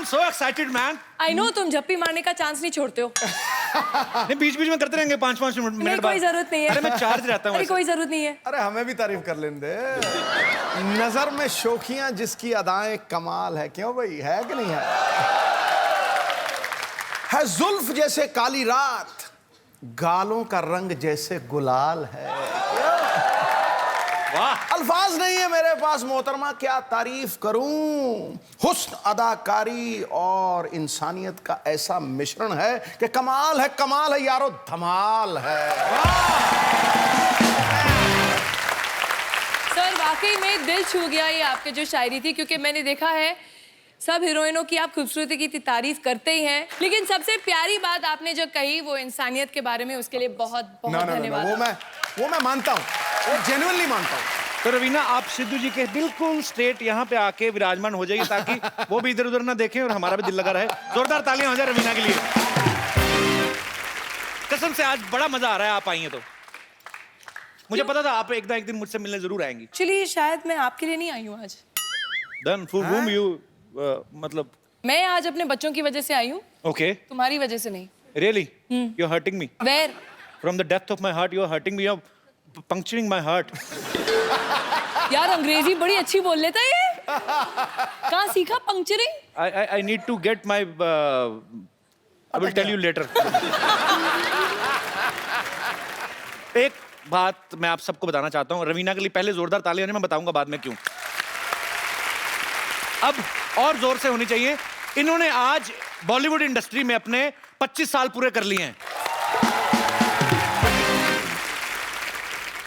so excited, man. I know तुम झप्पी मारने का चांस नहीं छोड़ते हो। नहीं, बीच-बीच में करते रहेंगे 5-5 मिनट बाद। कोई जरूरत नहीं है। अरे मैं चार्ज रहता हूँ। अरे कोई जरूरत नहीं है। अरे हमें भी तारीफ कर लेने दे। नजर में शोखियां जिसकी अदाएं कमाल है, क्यों भाई, है कि नहीं है जुल्फ जैसे काली रात, गालों का रंग जैसे गुलाल है। वाह, अल्फाज नहीं है मेरे पास मोहतरमा, क्या तारीफ करूं। हुस्न, अदाकारी और इंसानियत का ऐसा मिश्रण है कि कमाल है यारो, धमाल है। सर वाकई में दिल छू गया ये आपकी जो शायरी थी, क्योंकि मैंने देखा है सब हीरोइनों की आप खूबसूरती की तारीफ करते ही हैं, लेकिन सबसे प्यारी बात आपने जो कही वो इंसानियत के बारे में, उसके लिए बहुत बहुत धन्यवाद। वो मैं मानता हूँ, वो जेन्युइनली मानता हूँ। तो रवीना, आप सिद्धू जी के बिल्कुल स्ट्रेट यहाँ पे आके विराजमान हो जाइए ताकि वो भी इधर उधर ना देखें और हमारा भी दिल लगा रहे। जोरदार तालियां हो जाए रवीना के लिए। कसम से आज बड़ा मजा आ रहा है, आप आई हैं तो। मुझे पता था आप एक दिन मुझसे मिलने जरूर आएंगी। चलिए, शायद मैं आपके लिए नहीं आई हूँ आज। Then for whom you मतलब? मैं आज अपने बच्चों की वजह से आई हूँ। Okay. तुम्हारी वजह से नहीं। Really? You're hurting me. Where? From the depth of my heart, you're hurting me. You're puncturing my heart. यार अंग्रेजी बड़ी अच्छी बोल लेता है ये। कहाँ सीखा पंक्चरिंग? I need to get my. I will tell you later. एक बात मैं आप सबको बताना चाहता हूँ। रवीना के लिए पहले जोरदार तालियां होने, मैं बताऊंगा बाद में क्यों। अब और जोर से होनी चाहिए। इन्होंने आज बॉलीवुड इंडस्ट्री में अपने 25 साल पूरे कर लिए हैं।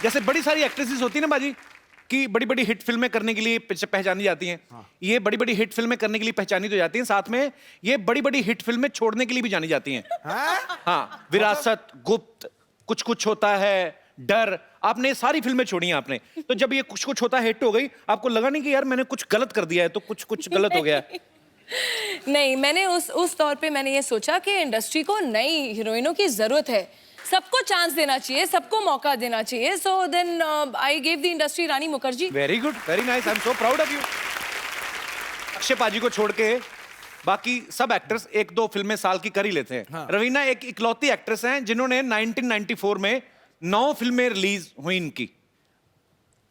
जैसे बड़ी सारी एक्ट्रेसेस होती है ना बाजी, कि बड़ी बड़ी हिट फिल्में करने के लिए पहचानी जाती हैं। हाँ। ये बड़ी बड़ी हिट फिल्में करने के लिए पहचानी तो जाती हैं, साथ में ये बड़ी बड़ी हिट फिल्में छोड़ने के लिए भी जानी जाती हैं। हाँ, विरासत, गुप्त, कुछ कुछ होता है, डर, आपने सारी फिल्में छोड़ी हैं आपने। तो जब ये कुछ कुछ होता है हिट हो गई, आपको लगा नहीं कि यार मैंने कुछ गलत कर दिया है, तो कुछ कुछ गलत हो गया? नहीं, मैंने उस तौर पे मैंने ये सोचा कि इंडस्ट्री को नई हीरोइनों की जरूरत है, सबको चांस देना चाहिए, सबको मौका देना चाहिए। So then I give the industry Rani Mukherjee. Very good, very nice, I am so proud of you. Akshay paaji को छोड़ के बाकी सब एक्टर्स 1-2 फिल्में साल की कर ही लेते हैं। हाँ। रवीना एक इकलौती एक्ट्रेस हैं जिन्होंने 1994 में 9 फिल्में रिलीज हुई इनकी।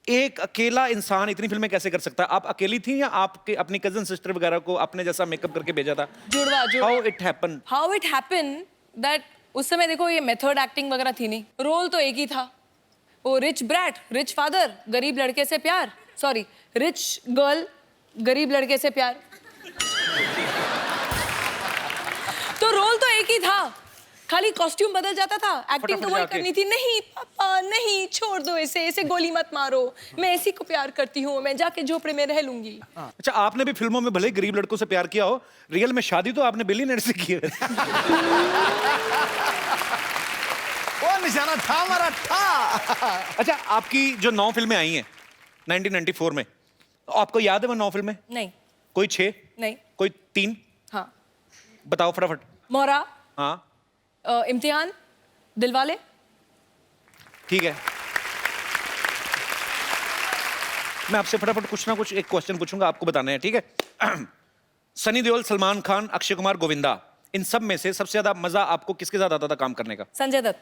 एक अकेला इंसान इतनी फिल्में कैसे कर सकता है? आप अकेली थी या आपके अपनी कजन सिस्टर वगैरह को अपने जैसा मेकअप करके भेजा था? जुड़वा। हाउ इट हैपन दैट उस समय देखो ये मेथड एक्टिंग वगैरह थी नहीं, रोल तो एक ही था, वो रिच ब्रैट, रिच फादर, गरीब लड़के से प्यार, सॉरी रिच गर्ल, गरीब लड़के से प्यार। तो रोल तो एक ही था, खाली कॉस्ट्यूम बदल जाता था, एक्टिंग तो वही करनी थी। नहीं पापा नहीं, छोड़ दो इसे गोली मत मारो, मैं इसी को प्यार करती हूँ, मैं जाके झोपड़े में रह लूंगी। अच्छा, आपने भी फिल्मों में भले ही गरीब लड़कों से प्यार किया हो, रियल में शादी तो आपने बिलियनर से की है। वो निशाना था हमारा था। अच्छा, आपकी जो 9 फिल्में आई हैं 1994 में, आपको याद है वो 9 फिल्में? नहीं। कोई 6? नहीं। कोई 3? हाँ। बताओ फटाफट। मोहरा। हाँ। इम्तिहान, दिलवाले। ठीक है, मैं आपसे फटाफट कुछ ना कुछ एक क्वेश्चन पूछूंगा, आपको बताना है, ठीक है? सनी देओल, सलमान खान, अक्षय कुमार, गोविंदा, इन सब में से सबसे ज्यादा मजा आपको किसके साथ आता था काम करने का? संजय दत्त।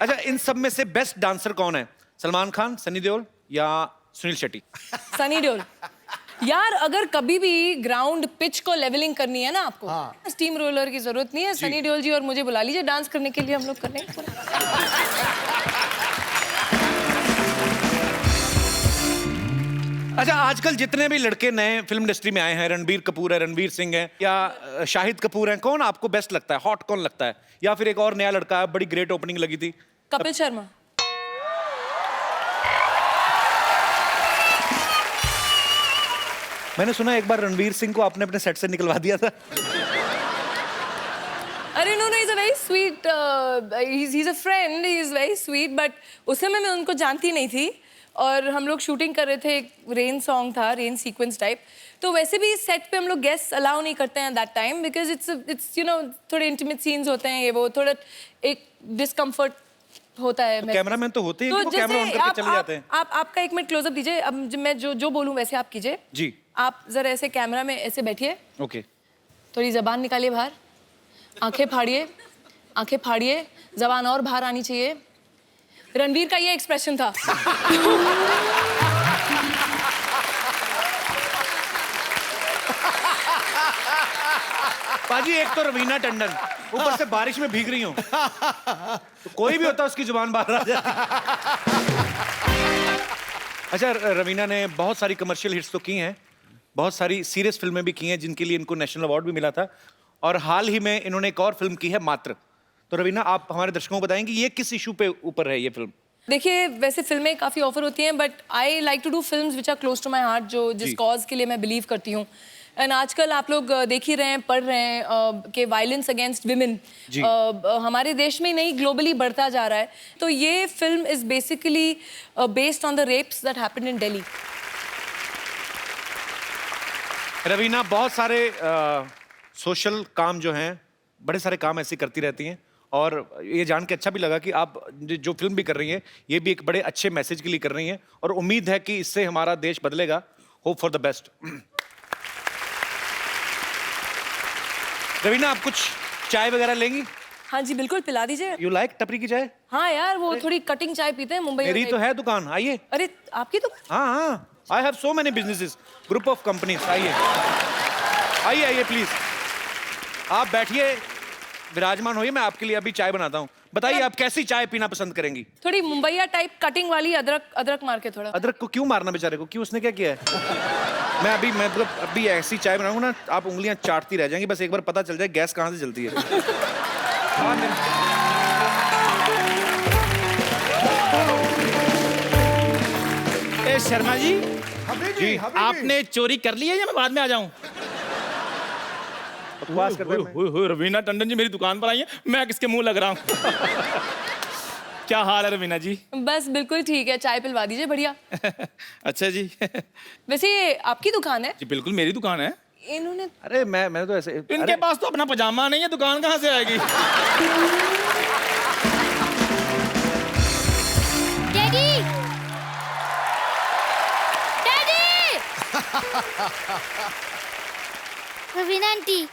अच्छा, इन सब में से बेस्ट डांसर कौन है? सलमान खान, सनी देओल या सुनील शेट्टी? सनी देओल। यार अगर कभी भी ग्राउंड पिच को लेवलिंग करनी है ना आपको, हाँ। स्टीम रोलर की जरूरत नहीं है, सनी देओल जी और मुझे बुला लीजिए डांस करने के लिए, हम लोग कर लेंगे। अच्छा, आजकल जितने भी लड़के नए फिल्म इंडस्ट्री में आए हैं, रणबीर कपूर है, रणवीर सिंह है या शाहिद कपूर है, कौन आपको बेस्ट लगता है? हॉट कौन लगता है? या फिर एक और नया लड़का है, बड़ी ग्रेट ओपनिंग लगी थी, कपिल शर्मा। मैंने सुना एक बार रणवीर सिंह को आपने अपने सेट से निकलवा दिया था। अरे no, is a very sweet, he is a friend, he is very sweet, but उस समय मैं उनको जानती नहीं थी और हम लोग शूटिंग कर रहे थे, एक रेन सॉन्ग था, रेन सीक्वेंस टाइप, तो वैसे भी सेट पे हम लोग गेस्ट अलाउ नहीं करते हैं that time, because it's you know थोड़े इंटीमेट सीन्स होते हैं, ये वो थोड़ा एक डिस्कम्फर्ट होता है। कैमरामैन तो होते हैं कि वो जैसे कैमरा ऑन करके चले जाते हैं। आप आपका एक मिनट क्लोजअप दीजिए। अब मैं जो बोलूं वैसे आप कीजिए जी। आप जरा ऐसे कैमरा में ऐसे बैठिए, ओके। थोड़ी जबान निकालिए बाहर, आंखें फाड़िए, आंखें फाड़िए, जबान और बाहर आनी चाहिए। रणवीर का ये एक्सप्रेशन था। पाजी एक तो रवीना टंडन, ऊपर से बारिश में भीग रही हूँ, तो कोई भी होता उसकी जुबान बाहर आ जाती। अच्छा, रवीना ने बहुत सारी कमर्शियल हिट्स तो की हैं, बहुत सारी सीरियस फिल्में भी की हैं जिनके लिए इनको नेशनल अवार्ड भी मिला था, और हाल ही में इन्होंने एक और फिल्म की है मात्र। तो रवीना, आप हमारे दर्शकों को बताएंगे ये किस इशू पे ऊपर है ये फिल्म? देखिए, वैसे फिल्में काफ़ी ऑफर होती हैं, but I like to do films which are close to my heart, जो जिस कॉज के लिए मैं बिलीव करती हूँ। एंड आजकल आप लोग देख ही रहे हैं, पढ़ रहे हैं कि वायलेंस अगेंस्ट विमेन हमारे देश में नहीं ग्लोबली बढ़ता जा रहा है। तो ये film is basically based on the rapes that happened in Delhi. Raveena बहुत सारे सोशल काम जो हैं, बड़े सारे काम ऐसे करती रहती हैं, और ये जान के अच्छा भी लगा कि आप जो फिल्म भी कर रही हैं ये भी एक बड़े अच्छे मैसेज के लिए कर रही हैं, और उम्मीद है कि इससे हमारा देश बदलेगा। Hope for the best. Raveena, आप कुछ चाय वगैरह लेंगी? हाँ जी बिल्कुल, पिला दीजिए। यू लाइक टपरी की चाय? हाँ यार, वो थोड़ी कटिंग चाय पीते हैं मुंबई मेरी में। तो है दुकान, आइए। अरे आपकी तो? हाँ हाँ, I have so many businesses, group of companies. आइए आइए आइए प्लीज, आप बैठिए, विराजमान होइए, मैं आपके लिए अभी चाय बनाता हूँ। बताइए आप कैसी चाय पीना पसंद करेंगी? थोड़ी मुंबईया टाइप कटिंग वाली, अदरक अदरक मार के थोड़ा। अदरक को क्यों मारना बेचारे को, क्यों, उसने क्या किया है? मैं अभी ऐसी चाय बनाऊंगा ना, आप उंगलियां चाटती रह जाएंगी, बस एक बार पता चल जाए गैस कहाँ से जलती है। ए शर्मा जी, जी, आपने चोरी कर ली है या मैं बाद में आ जाऊं? बकवास कर रहे हैं। रवीना टंडन जी मेरी दुकान पर आई है, मैं किसके मुंह लग रहा हूँ? क्या हाल है रवीना जी? बस बिल्कुल ठीक है, चाय पिलवा दीजिए बढ़िया। अच्छा जी। वैसे ये आपकी दुकान है? जी बिल्कुल मेरी दुकान है। इन्होंने अरे मैं तो ऐसे, इनके पास तो अपना पजामा नहीं है, दुकान कहाँ से आएगी? डैडी! डैडी! रवीना आंटी,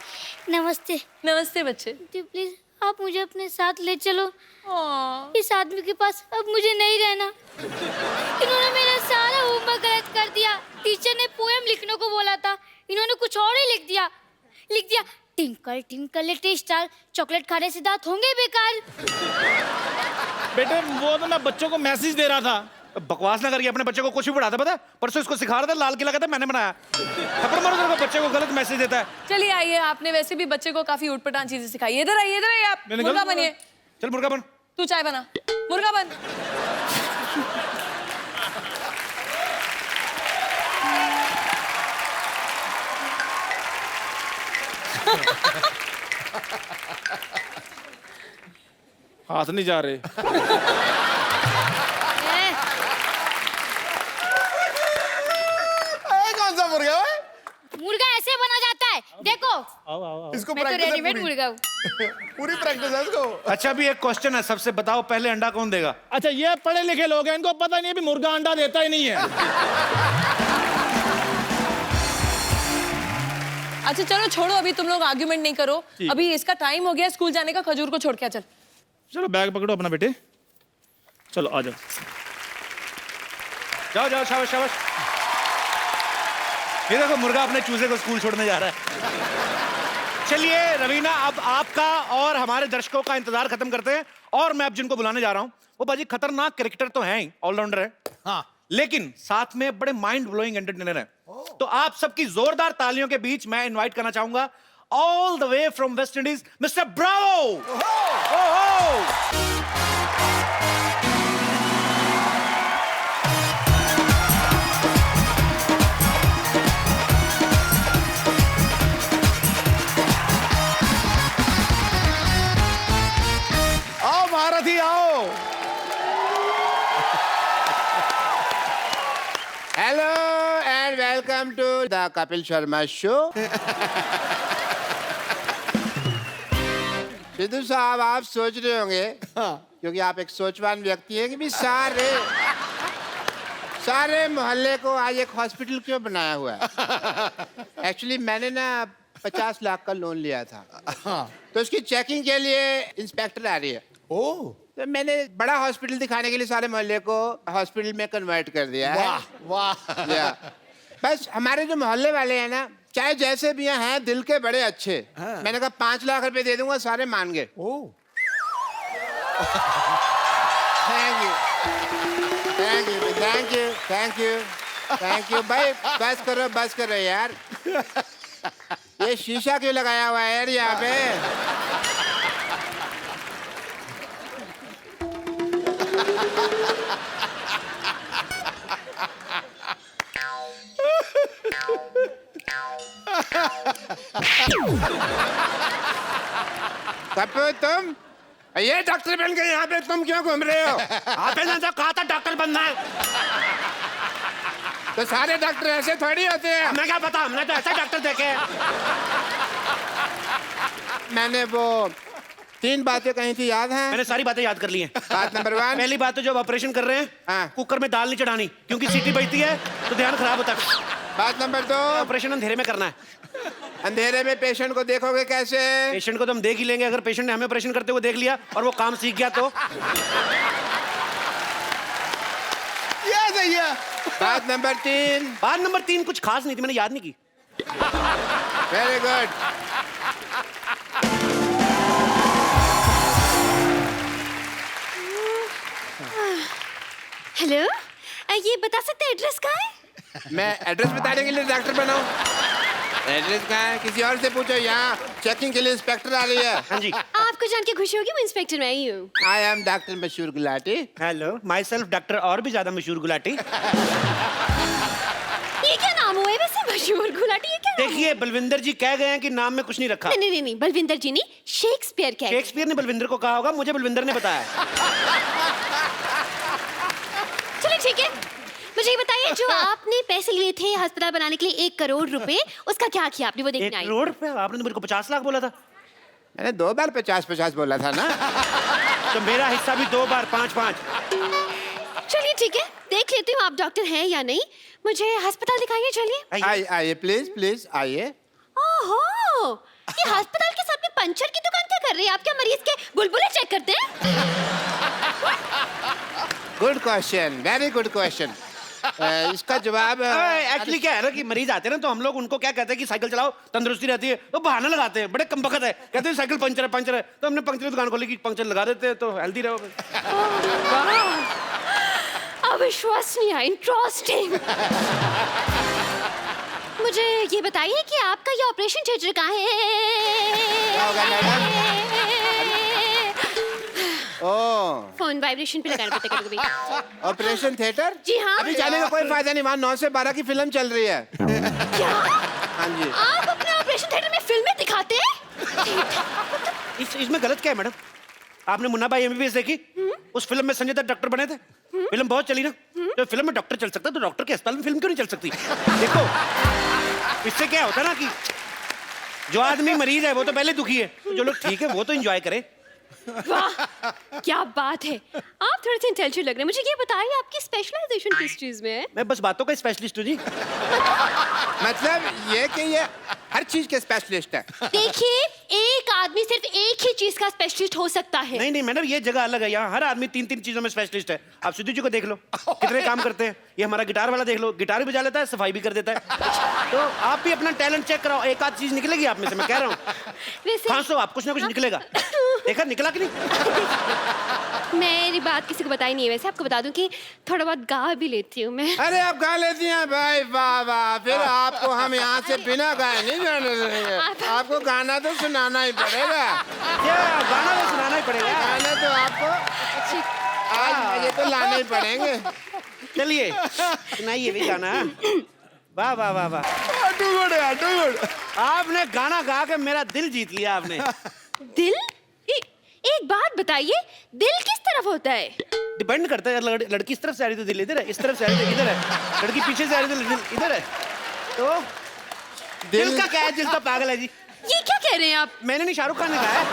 नमस्ते। नमस्ते बच्चे। आंटी प्लीज आप मुझे अपने साथ ले चलो। हाँ। इस आदमी के पास अब मुझे नहीं रहना। इन्होंने मेरा सारा होमवर्क गलत कर दिया। टीचर ने पोएम लिखने को बोला था, इन्होंने कुछ और ही लिख दिया। Twinkle twinkle little star, chocolate खाने से दांत होंगे बेकार। बेटे वो तो मैं बच्चों को मैसेज दे रहा था। बकवास ना करिए, अपने बच्चे को कुछ भी पढ़ाता, पता है? परसों इसको सिखा रहा था, लाल किला कहता मैंने बनाया। थप्पड़ मारो तेरे को, बच्चे को गलत मैसेज देता है। चलिए आइए, आपने वैसे भी बच्चे को काफी उठपटांग चीजें सिखाई। इधर आइए आप। मैंने मुर्गा गलत बनिए। चल मुर्गा बन। तू चाय बना, मुर्गा बन। हाथ नहीं जा रहे। कौन सा मुर्गा है? मुर्गा ऐसे बना जाता है, देखो। इसको मैं तो प्रैक्टिस है रेडीमेड पूरी। मुर्गा हूँ। पूरी प्रैक्टिस है इसको। अच्छा, अभी एक क्वेश्चन है, सबसे बताओ पहले अंडा कौन देगा? अच्छा ये पढ़े लिखे लोग हैं, इनको पता नहीं है भी मुर्गा अंडा देता ही नहीं है। अच्छा चलो छोड़ो, अभी तुम लोग आर्ग्यूमेंट नहीं करो। अभी इसका टाइम हो गया स्कूल जाने का, खजूर को छोड़ के आ, चल। चलो बैग पकड़ो अपना बेटे, चलो आ जाओ। जाओ जाओ, शाबाश शाबाश। ये देखो मुर्गा अपने चूजे को स्कूल छोड़ने जा रहा है। चलिए रवीना, अब आपका और हमारे दर्शकों का इंतजार खत्म करते हैं, और मैं अब जिनको बुलाने जा रहा हूं वो बाजी खतरनाक कैरेक्टर तो हैं ही, ऑलराउंडर है, हाँ, लेकिन साथ में बड़े माइंड ब्लोइंग एंटरटेनर है। तो आप सबकी जोरदार तालियों के बीच मैं इनवाइट करना चाहूंगा all the way from West Indies mister Bravo. आओ महारथी आओ। Hello and welcome to the Kapil Sharma show. Sidhu sahab, आप सोच रहे होंगे क्योंकि आप एक सोचवान व्यक्ति हैं कि भी सारे मोहल्ले को आज एक हॉस्पिटल क्यों बनाया हुआ है। एक्चुअली मैंने ना 50 लाख का लोन लिया था, तो उसकी चेकिंग के लिए इंस्पेक्टर आ रही है। ओह, तो मैंने बड़ा हॉस्पिटल दिखाने के लिए सारे मोहल्ले को हॉस्पिटल में कन्वर्ट कर दिया है। वाह। या, बस हमारे जो मोहल्ले वाले हैं ना, चाहे जैसे भी हैं, दिल के बड़े अच्छे। मैंने कहा 5 लाख रुपए दे दूंगा, सारे मान गए। ओह, थैंक यू भाई। बस करो यार। ये शीशा क्यों लगाया हुआ है यार यहाँ पे? कपूर तुम ये डॉक्टर बन के यहाँ पे तुम क्यों घूम रहे हो? आपने तो कहा था डॉक्टर बनना है। तो सारे डॉक्टर ऐसे थोड़ी होते हैं। हमें क्या पता, हमने तो ऐसे डॉक्टर देखे हैं। मैंने वो 3 बातें कही थी, याद है? मैंने सारी बातें याद कर ली हैं। बात नंबर 1, पहली बात तो जब ऑपरेशन कर रहे हैं, हाँ। कुकर में दाल नहीं चढ़ानी, क्योंकि सीटी बजती है तो ध्यान खराब होता है। बात नंबर 2, ऑपरेशन अंधेरे में करना है। अंधेरे में पेशेंट को देखोगे कैसे? पेशेंट को तो हम देख ही लेंगे, अगर पेशेंट ने हमें ऑपरेशन करते हुए देख लिया और वो काम सीख गया तो। ये सही है। बात नंबर 3, बात नंबर 3 कुछ खास नहीं थी, मैंने याद नहीं की। Very good. हेलो, ये बता सकते हैं एड्रेस कहाँ है? मैं एड्रेस बताने के लिए डॉक्टर बनाऊं? एड्रेस कहाँ है? किसी और से पूछो। यहाँ चेकिंग के लिए इंस्पेक्टर आ रही है। हाँ जी। आपको जान के खुशी होगी, मैं इंस्पेक्टर मैं ही हूँ। आई एम डॉक्टर मशहूर Gulati. Hello, my self doctor और भी ज्यादा मशहूर गुलाटी। ये क्या नाम हुआ है वैसे, मशहूर गुलाटी? ये क्या नाम देखिए, बलविंदर जी कह गए हैं कि नाम में कुछ नहीं रखा। हुआ? नहीं, बलविंदर जी नहीं, शेक्सपियर कह गए। शेक्सपियर ने बलविंदर को कहा होगा, मुझे बलविंदर ने बताया। चलो ठीक है, मुझे ये बताइए, जो आपने पैसे लिए थे अस्पताल बनाने के लिए 1 करोड़ रुपए, उसका क्या किया आपने? वो 1 देखने आई। करोड़ रुपए? आपने तो मेरे को 50 लाख बोला था। मैंने 2 बार 50-50 बोला था ना। तो मेरा हिस्सा भी 2 बार 5-5। चलिए ठीक है, देख लेती हूँ आप डॉक्टर हैं या नहीं। मुझे अस्पताल दिखाइए, चलिए। आइए प्लीज आइए। ओहो, ये अस्पताल के सामने पंचर की दुकान क्या कर रही है? आप क्या मरीज के बुलबुले चेक करते हैं? Good question, very good question. इसका जवाब एक्चुअली क्या है ना कि मरीज आते हैं ना, तो हम लोग उनको क्या कहते हैं कि साइकिल चलाओ, तंदुरुस्ती रहती है, तो बहाना लगाते हैं, बड़े कमबख्त है, कहते हैं साइकिल पंचर है, तो हमने पंचर की दुकान खोली कि पंचर लगा देते हैं तो हेल्दी रहो। अविश्वसनीय, इंटरेस्टिंग। मुझे ये बताइए कि आपका ये ऑपरेशन थिएटर कहाँ है? क्या होगा मैडम? ओह, फोन वाइब्रेशन पे लगाना पड़ता है कभी। Operation theatre? जी हाँ। अभी जाने का कोई फायदा नहीं, वहाँ 9 से 12 की फिल्म चल रही है। क्या? हाँ जी। आप अपने ऑपरेशन थिएटर में फिल्में दिखाते हैं? इसमें गलत क्या है मैडम? आपने मुन्ना भाई एमबीबीएस देखी? उस फिल्म में संजय दत्त डॉक्टर बने थे, फिल्म बहुत चली ना। तो फिल्म में डॉक्टर चल सकता है, तो डॉक्टर के अस्पताल में फिल्म क्यों नहीं चल सकती? देखो, इससे क्या होता है ना कि जो आदमी मरीज है वो तो पहले दुखी है, तो जो लोग ठीक है वो तो एंजॉय करे। वाह, क्या बात है, आप थोड़े से इंटेलिजेंट लग रहे हैं। मुझे ये बताइए, आपकी स्पेशलाइजेशन किस चीज में है? मैं बस बातों का स्पेशलिस्ट हूँ जी। मतलब ये कि ये हर चीज के स्पेशलिस्ट है। देखिए, एक आदमी सिर्फ एक ही चीज का स्पेशलिस्ट हो सकता है। नहीं नहीं मैडम, ये जगह अलग है, यहाँ हर आदमी 3-3 चीजों में स्पेशलिस्ट है। आप सिद्धू जी को देख लो, कितने काम करते हैं। ये हमारा गिटार वाला देख लो, गिटार भी बजा लेता है, सफाई भी कर देता है। तो आप भी अपना टैलेंट चेक कराओ, एक आध चीज निकलेगी आप में से, मैं कह रहा हूँ। खांसो आप, कुछ ना कुछ निकलेगा। देखा निकला कि नहीं? मेरी बात किसी को बताई नहीं है। वैसे आपको बता दूं कि थोड़ा बहुत गा भी लेती हूँ मैं। अरे आप गा लेती हैं भाई, वाह वाह। फिर आपको हम यहाँ से बिना गाए नहीं जाने देंगे। आपको गाना तो सुनाना ही पड़ेगा। क्या गाना तो सुनाना ही पड़ेगा। गाना तो आपको आज ये तो लाने ही पड़ेंगे। चलिए सुनाइए भी गाना। वाह वाह वाह वाह, आपने गाना गा के मेरा दिल जीत लिया आपने। दिल? एक बात बताइए, दिल किस तरफ होता है? डिपेंड करता है, लड़की इस तरफ से आ रही तो दिल इधर है, इस तरफ से आ रही तो इधर है, लड़की पीछे से आ रही तो दिल इधर है। तो दिल का क्या है? दिल तो पागल है जी। ये क्या कह रहे हैं आप? मैंने नहीं, शाहरुख खान ने कहा है।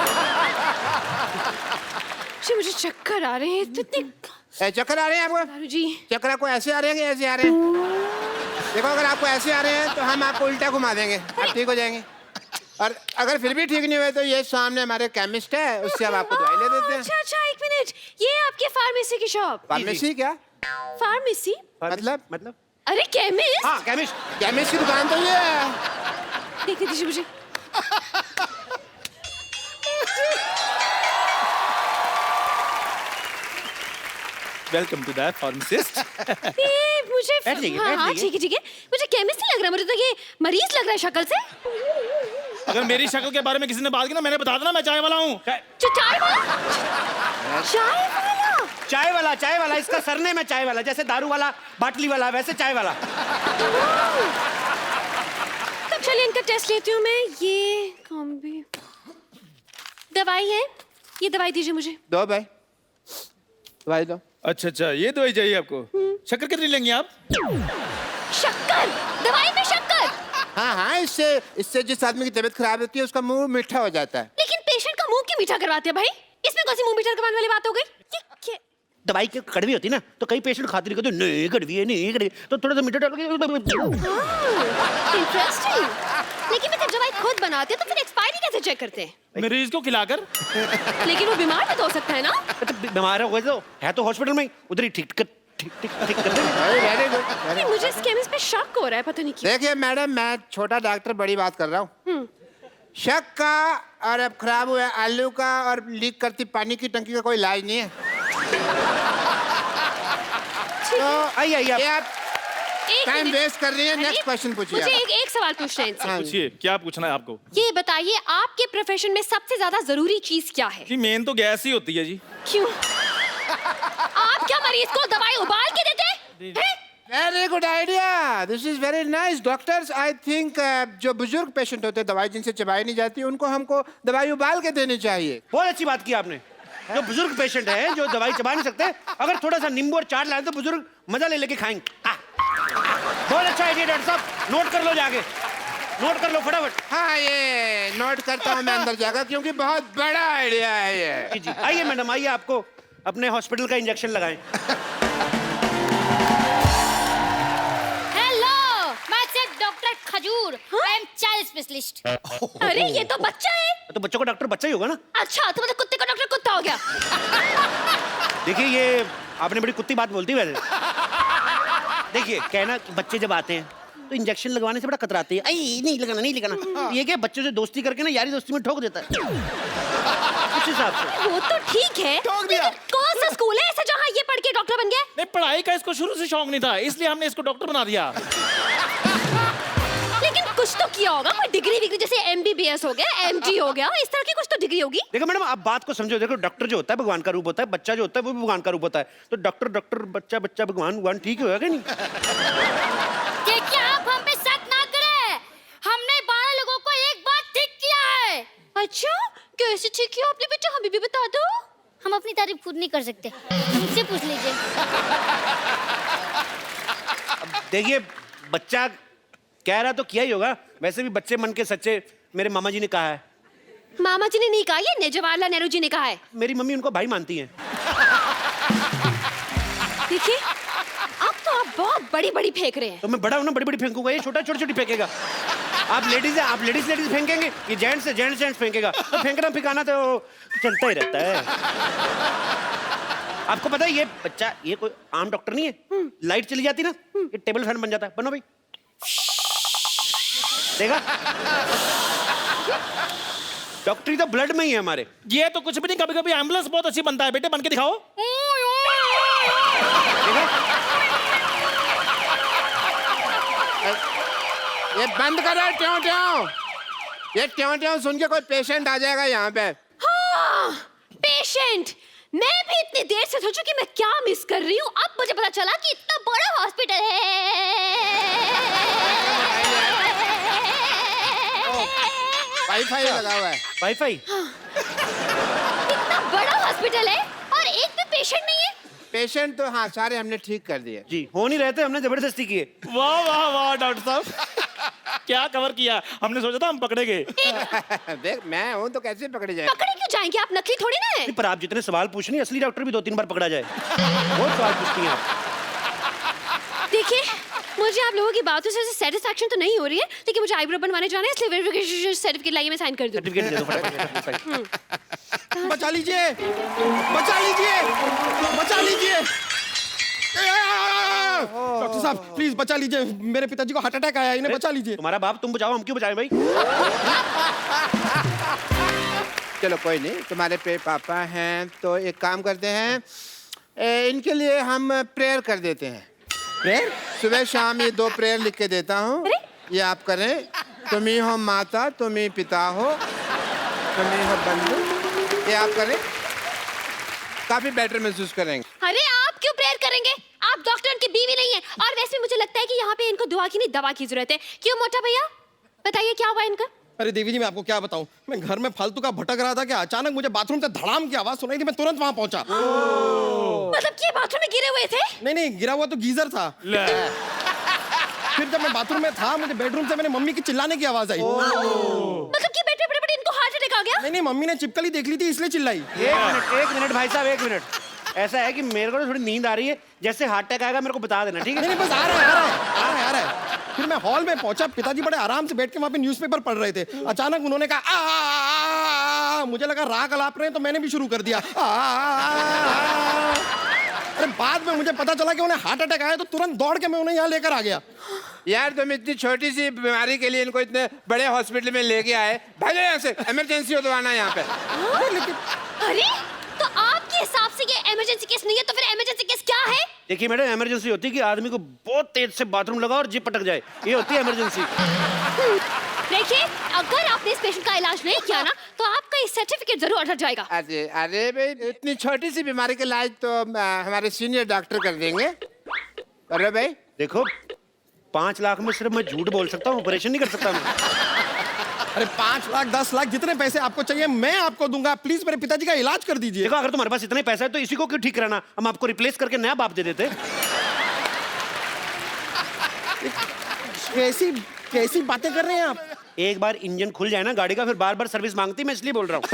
जी मुझे चक्कर आ रहे हैं तो इतने। चक्कर आ रहे हैं आपको? दारू जी। चक्कर आपको ऐसे आ रहे हैं कि ऐसे आ रहे हैं? देखो, अगर आपको ऐसे आ रहे हैं तो हम आपको उल्टा घुमा देंगे, आप ठीक हो जाएंगे। और अगर फिर भी ठीक नहीं हुए तो ये सामने हमारे केमिस्ट है, उससे हम आपको दवाई ले देते हैं। अच्छा अच्छा, एक मिनट, ये आपके फार्मेसी की शॉप? फार्मेसी क्या? फार्मेसी मतलब? अरे केमिस्ट। हाँ केमिस्ट। केमिस्ट की दुकान तो ये है। देखने दीजिए मुझे। Welcome to the pharmacist. ये मुझे बैठ जाइए, हाँ बैठ हाँ, जाइए। ठीक है, मुझे केमिस्ट नहीं लग रहा, मुझे तो ये मरीज लग रहा है शक्ल से। अगर मेरी शक्ल के बारे में किसी ने बात की ना, मैंने बता देना मैं चाय वाला हूँ। चाय वाला? चाय वाला? चाय वाला इसका सरनेम है, चाय वाला। जैसे दारू वाला, बाटली वाला, वैसे चाय वाला। तब चलिए इनका टेस्ट लेती हूँ मैं। ये कौन भी दवाई है? ये दवाई दीजिए मुझे। दो भाई, दवाई दो। अच्छा अच्छा, ये दवाई चाहिए आपको? शक्कर कितनी लेंगे आप? शक्कर? दवाई में शक्कर? हाँ हाँ, इससे जिस आदमी की तबीयत खराब होती है उसका मुंह मीठा हो जाता है। लेकिन पेशेंट का मुंह क्यों मीठा करवाते हैं भाई? इसमें कौन सी मुंह मीठा करवाने वाली बात हो गई? ये दवाई की कड़वी होती ना, तो कई पेशेंट खाते नहीं, कहते नहीं कड़वी है, नहीं कड़वी, तो थोड़ा सा मीठा डाल के। इंटरेस्टिंग। लेकिन मैं जब दवाई खुद बनाते हैं तो फिर एक्सपायरी कैसे चेक करते हैं? मरीज को खिलाकर। लेकिन वो बीमार भी तो हो सकता है ना? तो बीमार हो गए तो है तो हॉस्पिटल में ही, उधर ही ठीक कर देंगे। Very good. नहीं, मुझे इस केमिस्ट पे शक हो रहा है, पता नहीं क्यों। देखिए मैडम, मैं छोटा डॉक्टर बड़ी बात कर रहा हूँ। शक का और अब खराब हुए आलू का और लीक करती पानी की टंकी का कोई इलाज नहीं है। तो आइए आप एक टाइम मिनट। वेस्ट कर रही है। अरे, नेक्स्ट क्वेश्चन पूछिए मुझे आप। एक सवाल पूछना है इनसे। हाँ। पूछिए, क्या पूछना है आपको? ये बताइए, आपके प्रोफेशन में सबसे ज्यादा जरूरी चीज क्या है? जी मेन तो गैस ही होती है जी। क्यों? आप क्या मरीज को दवाई उबाल के देते हैं? Very good idea, this is very nice. Doctors, I think जो बुजुर्ग पेशेंट होते हैं, दवाई जिनसे चबाई नहीं जाती, उनको हमको दवाई उबाल के देनी चाहिए। बहुत अच्छी बात की आपने। जो बुजुर्ग पेशेंट हैं, जो दवाई चबा नहीं सकते, अगर थोड़ा सा नींबू और चाट लाए तो बुजुर्ग मजा ले लेके खाएंगे। बहुत अच्छा आइडिया डॉक्टर साहब, नोट कर लो जाके, नोट कर लो फटाफट। हाँ, ये नोट करता हूँ मैं अंदर जाकर, क्योंकि बहुत बड़ा आइडिया है ये। जी जी, आइए मैडम, आइए, आपको अपने हॉस्पिटल का इंजेक्शन लगाएं। हेलो, मैं सिर्फ डॉक्टर खजूर, आई एम चाइल्ड स्पेशलिस्ट। अरे ये तो बच्चा है। तो बच्चों का डॉक्टर बच्चा ही होगा ना। अच्छा, तो मतलब कुत्ते का डॉक्टर कुत्ता हो गया। देखिए, ये आपने बड़ी कुत्ती बात बोलती है वैसे। देखिए, कहना कि बच्चे जब आते हैं तो इंजेक्शन लगवाने से बड़ा कतराते हैं। आई नहीं लगाना, नहीं लगाना। ये क्या, बच्चों से दोस्ती करके ना यारी दोस्ती में ठोक देता है उस हिसाब से। वो तो ठीक है, लेकिन कौन सा स्कूल है ऐसा जहाँ ये पढ़ के डॉक्टर बन गया? नहीं, पढ़ाई का इसको शुरू से शौक नहीं था, इसलिए हमने इसको डॉक्टर बना दिया। लेकिन कुछ तो किया होगा, कोई डिग्री जैसे MBBS हो गया, MD हो गया, इस तरह की कुछ तो डिग्री होगी। देखो मैडम, आप बात को समझो। देखो, डॉक्टर जो होता है भगवान का रूप होता है, बच्चा जो होता है वो भी भगवान का रूप होता है। तो डॉक्टर डॉक्टर, बच्चा बच्चा, भगवान भगवान, ठीक होगा कि नहीं? क्या आप हम पे शक ना करें, हमने 12 लोगों को एक बार ठीक किया है। अच्छा, कैसे ठीक किया आपने बेटा, हमें भी बता दो। हम अपनी तारीफ खुद नहीं कर सकते, मुझसे पूछ लीजिए। देखिए, बच्चा कह रहा तो किया ही होगा। वैसे भी बच्चे मन के सच्चे, मेरे मामा जी ने कहा है। मामा जी ने नहीं कहा, ये जवाहरलाल नेहरू जी ने कहा है। मेरी मम्मी उनको भाई मानती हैं। देखिए, अब तो आप बहुत बड़ी फेंक रहे हैं। तो मैं बड़ा हूं ना, बड़ी बड़ी फेंकूंगा, ये छोटा छोटी छोटी फेंकेगा। आप लेडीज है, आप लेडीज फेंकेंगे, ये जेंट्स है, जेंट्स फेंकेगा। तो फेंकना फिकाना तो चलता ही रहता है। आपको पता है, ये बच्चा, ये कोई आम डॉक्टर नहीं है। लाइट चली जाती ना, ये टेबल फैन बन जाता है। बनो भाई, देखा, डॉक्टरी तो ब्लड में ही है हमारे। ये तो कुछ भी नहीं, कभी कभी एम्बुलेंस बहुत अच्छी बनता है। बेटे बन के दिखाओ। देखा, ये बंद करो ट्यों ट्यों। ये ट्यों ट्यों सुन के कोई पेशेंट आ जाएगा यहाँ पे। हाँ, पेशेंट। मैं भी इतनी देर से सोचूं कि मैं क्या मिस कर रही हूँ। अब मुझे पता चला कि इतना बड़ा हॉस्पिटल है। वाईफाई लगा हुआ है। वाईफाई। इतना बड़ा हॉस्पिटल है और एक भी पेशेंट नहीं है। पेशेंट तो हाँ, सारे हमने ठीक कर दिए। जी, हो नहीं रहे थे, हमने जबरदस्ती किए। वाह वाह वाह डॉक्टर साहब। क्या कवर किया, हमने सोचा था हम पकड़े गए। देख मैं हूँ तो कैसे पकड़े जाए? पकड़े क्यों जाएंगे, आप नकली थोड़ी ना है। पर आप जितने सवाल पूछ रही हैं, असली डॉक्टर भी 2-3 बार पकड़ा जाए। बहुत सवाल पूछती हैं आप। देखिए मुझे आप लोगों की बातों से सेटिस्फैक्शन तो नहीं हो रही है, लेकिन मुझे आईब्रो बनवाने जाना है, इसलिए वेरिफिकेशन सर्टिफिकेट लाइए, मैं साइन कर दूं। सर्टिफिकेट दे दो फटाफट। बचा लीजिए, बचा लीजिए, बचा लीजिए। डॉक्टर साहब प्लीज बचा लीजिए, मेरे पिताजी को हार्ट अटैक आया, इन्हें बचा लीजिए। तुम्हारा बाप, तुम बचाओ, हम क्यों बचाएं भाई? चलो कोई नहीं, तुम्हारे पे पापा हैं तो एक काम करते हैं, इनके लिए हम प्रेयर कर देते हैं। प्रेयर? सुबह शाम ये 2 प्रेयर लिख के देता हूँ, ये आप करें। तुम ही हो माता, तुम ही पिता हो, तुम ही हो बंधु, ये आप करें, काफी बेटर महसूस करेंगे। अरे आप क्यों प्रेयर करेंगे, आप डॉक्टर उनकी बीवी नहीं है। और वैसे भी मुझे लगता है कि यहाँ पे इनको दुआ की नहीं दवा की जरूरत है। क्यों मोटा भैया, बताइए क्या हुआ इनका? अरे देवी जी मैं आपको क्या बताऊं, मैं घर में फालतू का भटक रहा था कि अचानक मुझे बाथरूम से धड़ाम की आवाज सुनाई थी, मैं तुरंत वहां पहुंचा। मतलब कि बाथरूम में गिरे हुए थे? नहीं, गिरा हुआ तो गीजर था। फिर जब मैं बाथरूम में था, मुझे बेडरूम से मेरी मम्मी की चिल्लाने की आवाज आई। मतलब कि बैठे बड़े इनको हार्ट अटैक आ गया? नहीं, मम्मी ने चिपकली देख ली थी इसलिए चिल्लाई। एक मिनट भाई साहब, 1 मिनट। ऐसा है कि मेरे को थोड़ी नींद आ रही है, जैसे हार्ट अटैक आएगा मेरे को बता देना, ठीक है? नहीं बस आ रहा है। फिर मैं हॉल में पहुंचा, पिताजी बड़े आराम से बैठ के वहां पे न्यूज़पेपर पढ़ रहे थे। अचानक उन्होंने कहा मुझे लगा राग अलाप रहे हैं, तो मैंने भी शुरू कर दिया। अरे बाद में मुझे पता चला कि उन्हें हार्ट अटैक आया, तो तुरंत दौड़ के मैं उन्हें यहाँ लेकर आ गया। यार तुम इतनी छोटी सी बीमारी के लिए इनको इतने बड़े हॉस्पिटल में लेके आए, भागो यहाँ से, इमरजेंसी हो तो आना यहाँ पे। अरे तो आपके हिसाब से ये इमरजेंसी केस नहीं है, तो फिर इमरजेंसी केस क्या है? देखिए मैडम, इमरजेंसी होती है कि आदमी को बहुत तेज से बाथरूम लगा और जिप पटक जाए, ये होती है इमरजेंसी। देखिए अगर आपने इस पेशेंट का इलाज नहीं किया ना, तो आपका ये सर्टिफिकेट जरूर अटक जाएगा। अरे भाई इतनी छोटी सी बीमारी के इलाज तो हमारे सीनियर डॉक्टर कर देंगे। अरे भाई देखो 5 लाख में सिर्फ मैं झूठ बोल सकता हूँ, ऑपरेशन नहीं कर सकता मैं। अरे 5 लाख 10 लाख जितने पैसे आपको चाहिए मैं आपको दूंगा, प्लीज मेरे पिताजी का इलाज कर दीजिए। देखो अगर तुम्हारे पास इतने पैसा है तो इसी को क्यों ठीक कराना, हम आपको रिप्लेस करके नया बाप दे देते। कैसी बातें कर रहे हैं आप? एक बार इंजन खुल जाए ना गाड़ी का, फिर बार बार सर्विस मांगती, मैं इसलिए बोल रहा हूँ।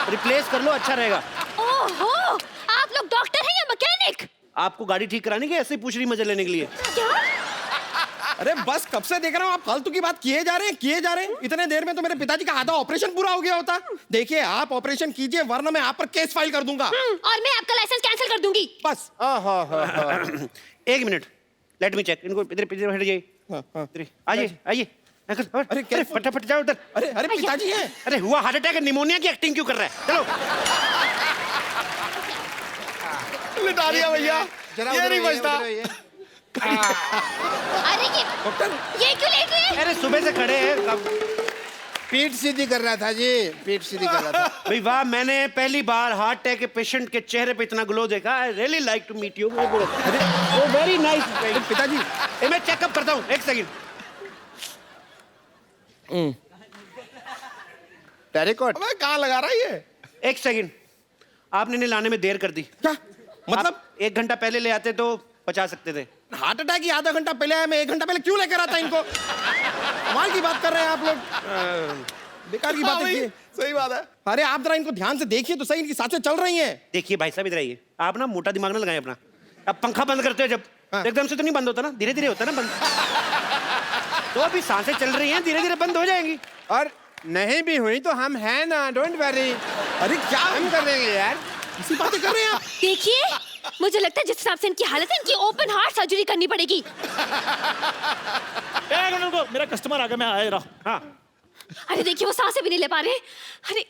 रिप्लेस कर लो, अच्छा रहेगा। ओहो, आप लोग डॉक्टर हैं या मैकेनिक? आपको गाड़ी ठीक कराने की ऐसे ही पूछ रही मजे लेने के लिए? क्या? अरे बस कब से देख रहा हूँ आप फालतू की बात किए जा रहे हैं। इतने देर में तो मेरे पिताजी का आधा ऑपरेशन पूरा हो गया होता। देखिए आप ऑपरेशन कीजिए, वरना मैं आप पर केस फाइल कर दूंगा। और मैं आपका लाइसेंस कैंसिल कर दूंगी। बस। 1 मिनट, लेट मी चेक। इनको इधर हट जाइए, आइए। अरे फटाफट जाओ उधर। अरे पिताजी हैं। अरे हुआ हार्ट अटैक, निमोनिया की एक्टिंग क्यों कर रहा है? चलो लिटा दिया भैया, ये नहीं बचता। अरे ये क्यों लेट रहे हैं? अरे सुबह से खड़े हैं। पीठ सीधी कर रहा था जी, पीठ सीधी कर रहा था। भाई वाह, मैंने पहली बार हार्ट अटैक के पेशेंट के चेहरे पे इतना ग्लो देखा। I really like to meet you. वो वेरी नाइस। पिताजी मैं चेकअप करता हूँ, 1 सेकंड। टेरिकॉट कहाँ लगा रहा है ये? 1 सेकंड, आपने इन्हें लाने में देर कर दी। क्या मतलब? 1 घंटा पहले ले आते तो बचा सकते थे। हार्ट अटैक ही आधा घंटा पहले आया, मैं 1 घंटा पहले क्यों लेकर आता इनको? कमाल की बात कर रहे हैं आप लोग, बेकार की बात है। सही बात है। अरे आप जरा इनको ध्यान से देखिए तो सही, इनकी सांसें चल रही हैं। देखिए भाई साहब, इधर आइए। आप ना मोटा दिमाग ना लगाएं अपना। अब पंखा बंद करते हो जब, एकदम से तो नहीं बंद होता ना, धीरे धीरे होता ना बंद। तो अभी सांसें चल रही हैं, धीरे धीरे बंद हो जाएंगी। और नहीं भी हुई तो हम हैं ना, डोंट वरी। अरे क्या हम कर देंगे यार, ऐसी बातें कर रहे हैं आप? देखिए मुझे लगता है जिस हिसाब से इनकी हालत है, इनकी ओपन हार्ट सर्जरी करनी पड़ेगी। एक मिनट रुको, मेरा कस्टमर आ गया, मैं आ रहा हूँ। हाँ अरे देखिए वो सांसें भी नहीं ले पा रहे। अरे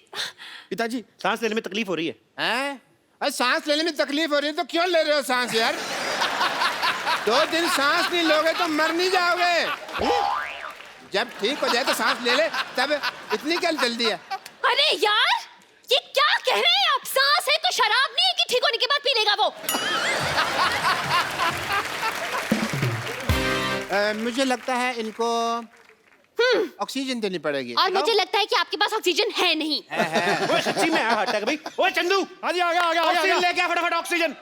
पिताजी सांस लेने में तकलीफ हो रही है। हैं? अरे सांस लेने में तकलीफ हो रही है तो क्यों ले रहे हो सांस यार? 2 दिन सांस नहीं लोगे तो मर नहीं जाओगे। जब ठीक हो जाए तो सांस ले ले, तब इतनी क्या जल्दी है? अरे यार ये क्या कह रहे हैं आप? सांस है तो शराब नहीं है कि ठीक होने के बाद पी लेगा वो? मुझे लगता है इनको ऑक्सीजन देनी पड़ेगी। और मुझे लगता है कि आपके पास ऑक्सीजन है नहीं। ओए सच्ची में हार्ट अटैक भाई। ओए चंदू, हाँ जी, आ गया। ऑक्सीजन लेके आ फटाफट, ऑक्सीजन।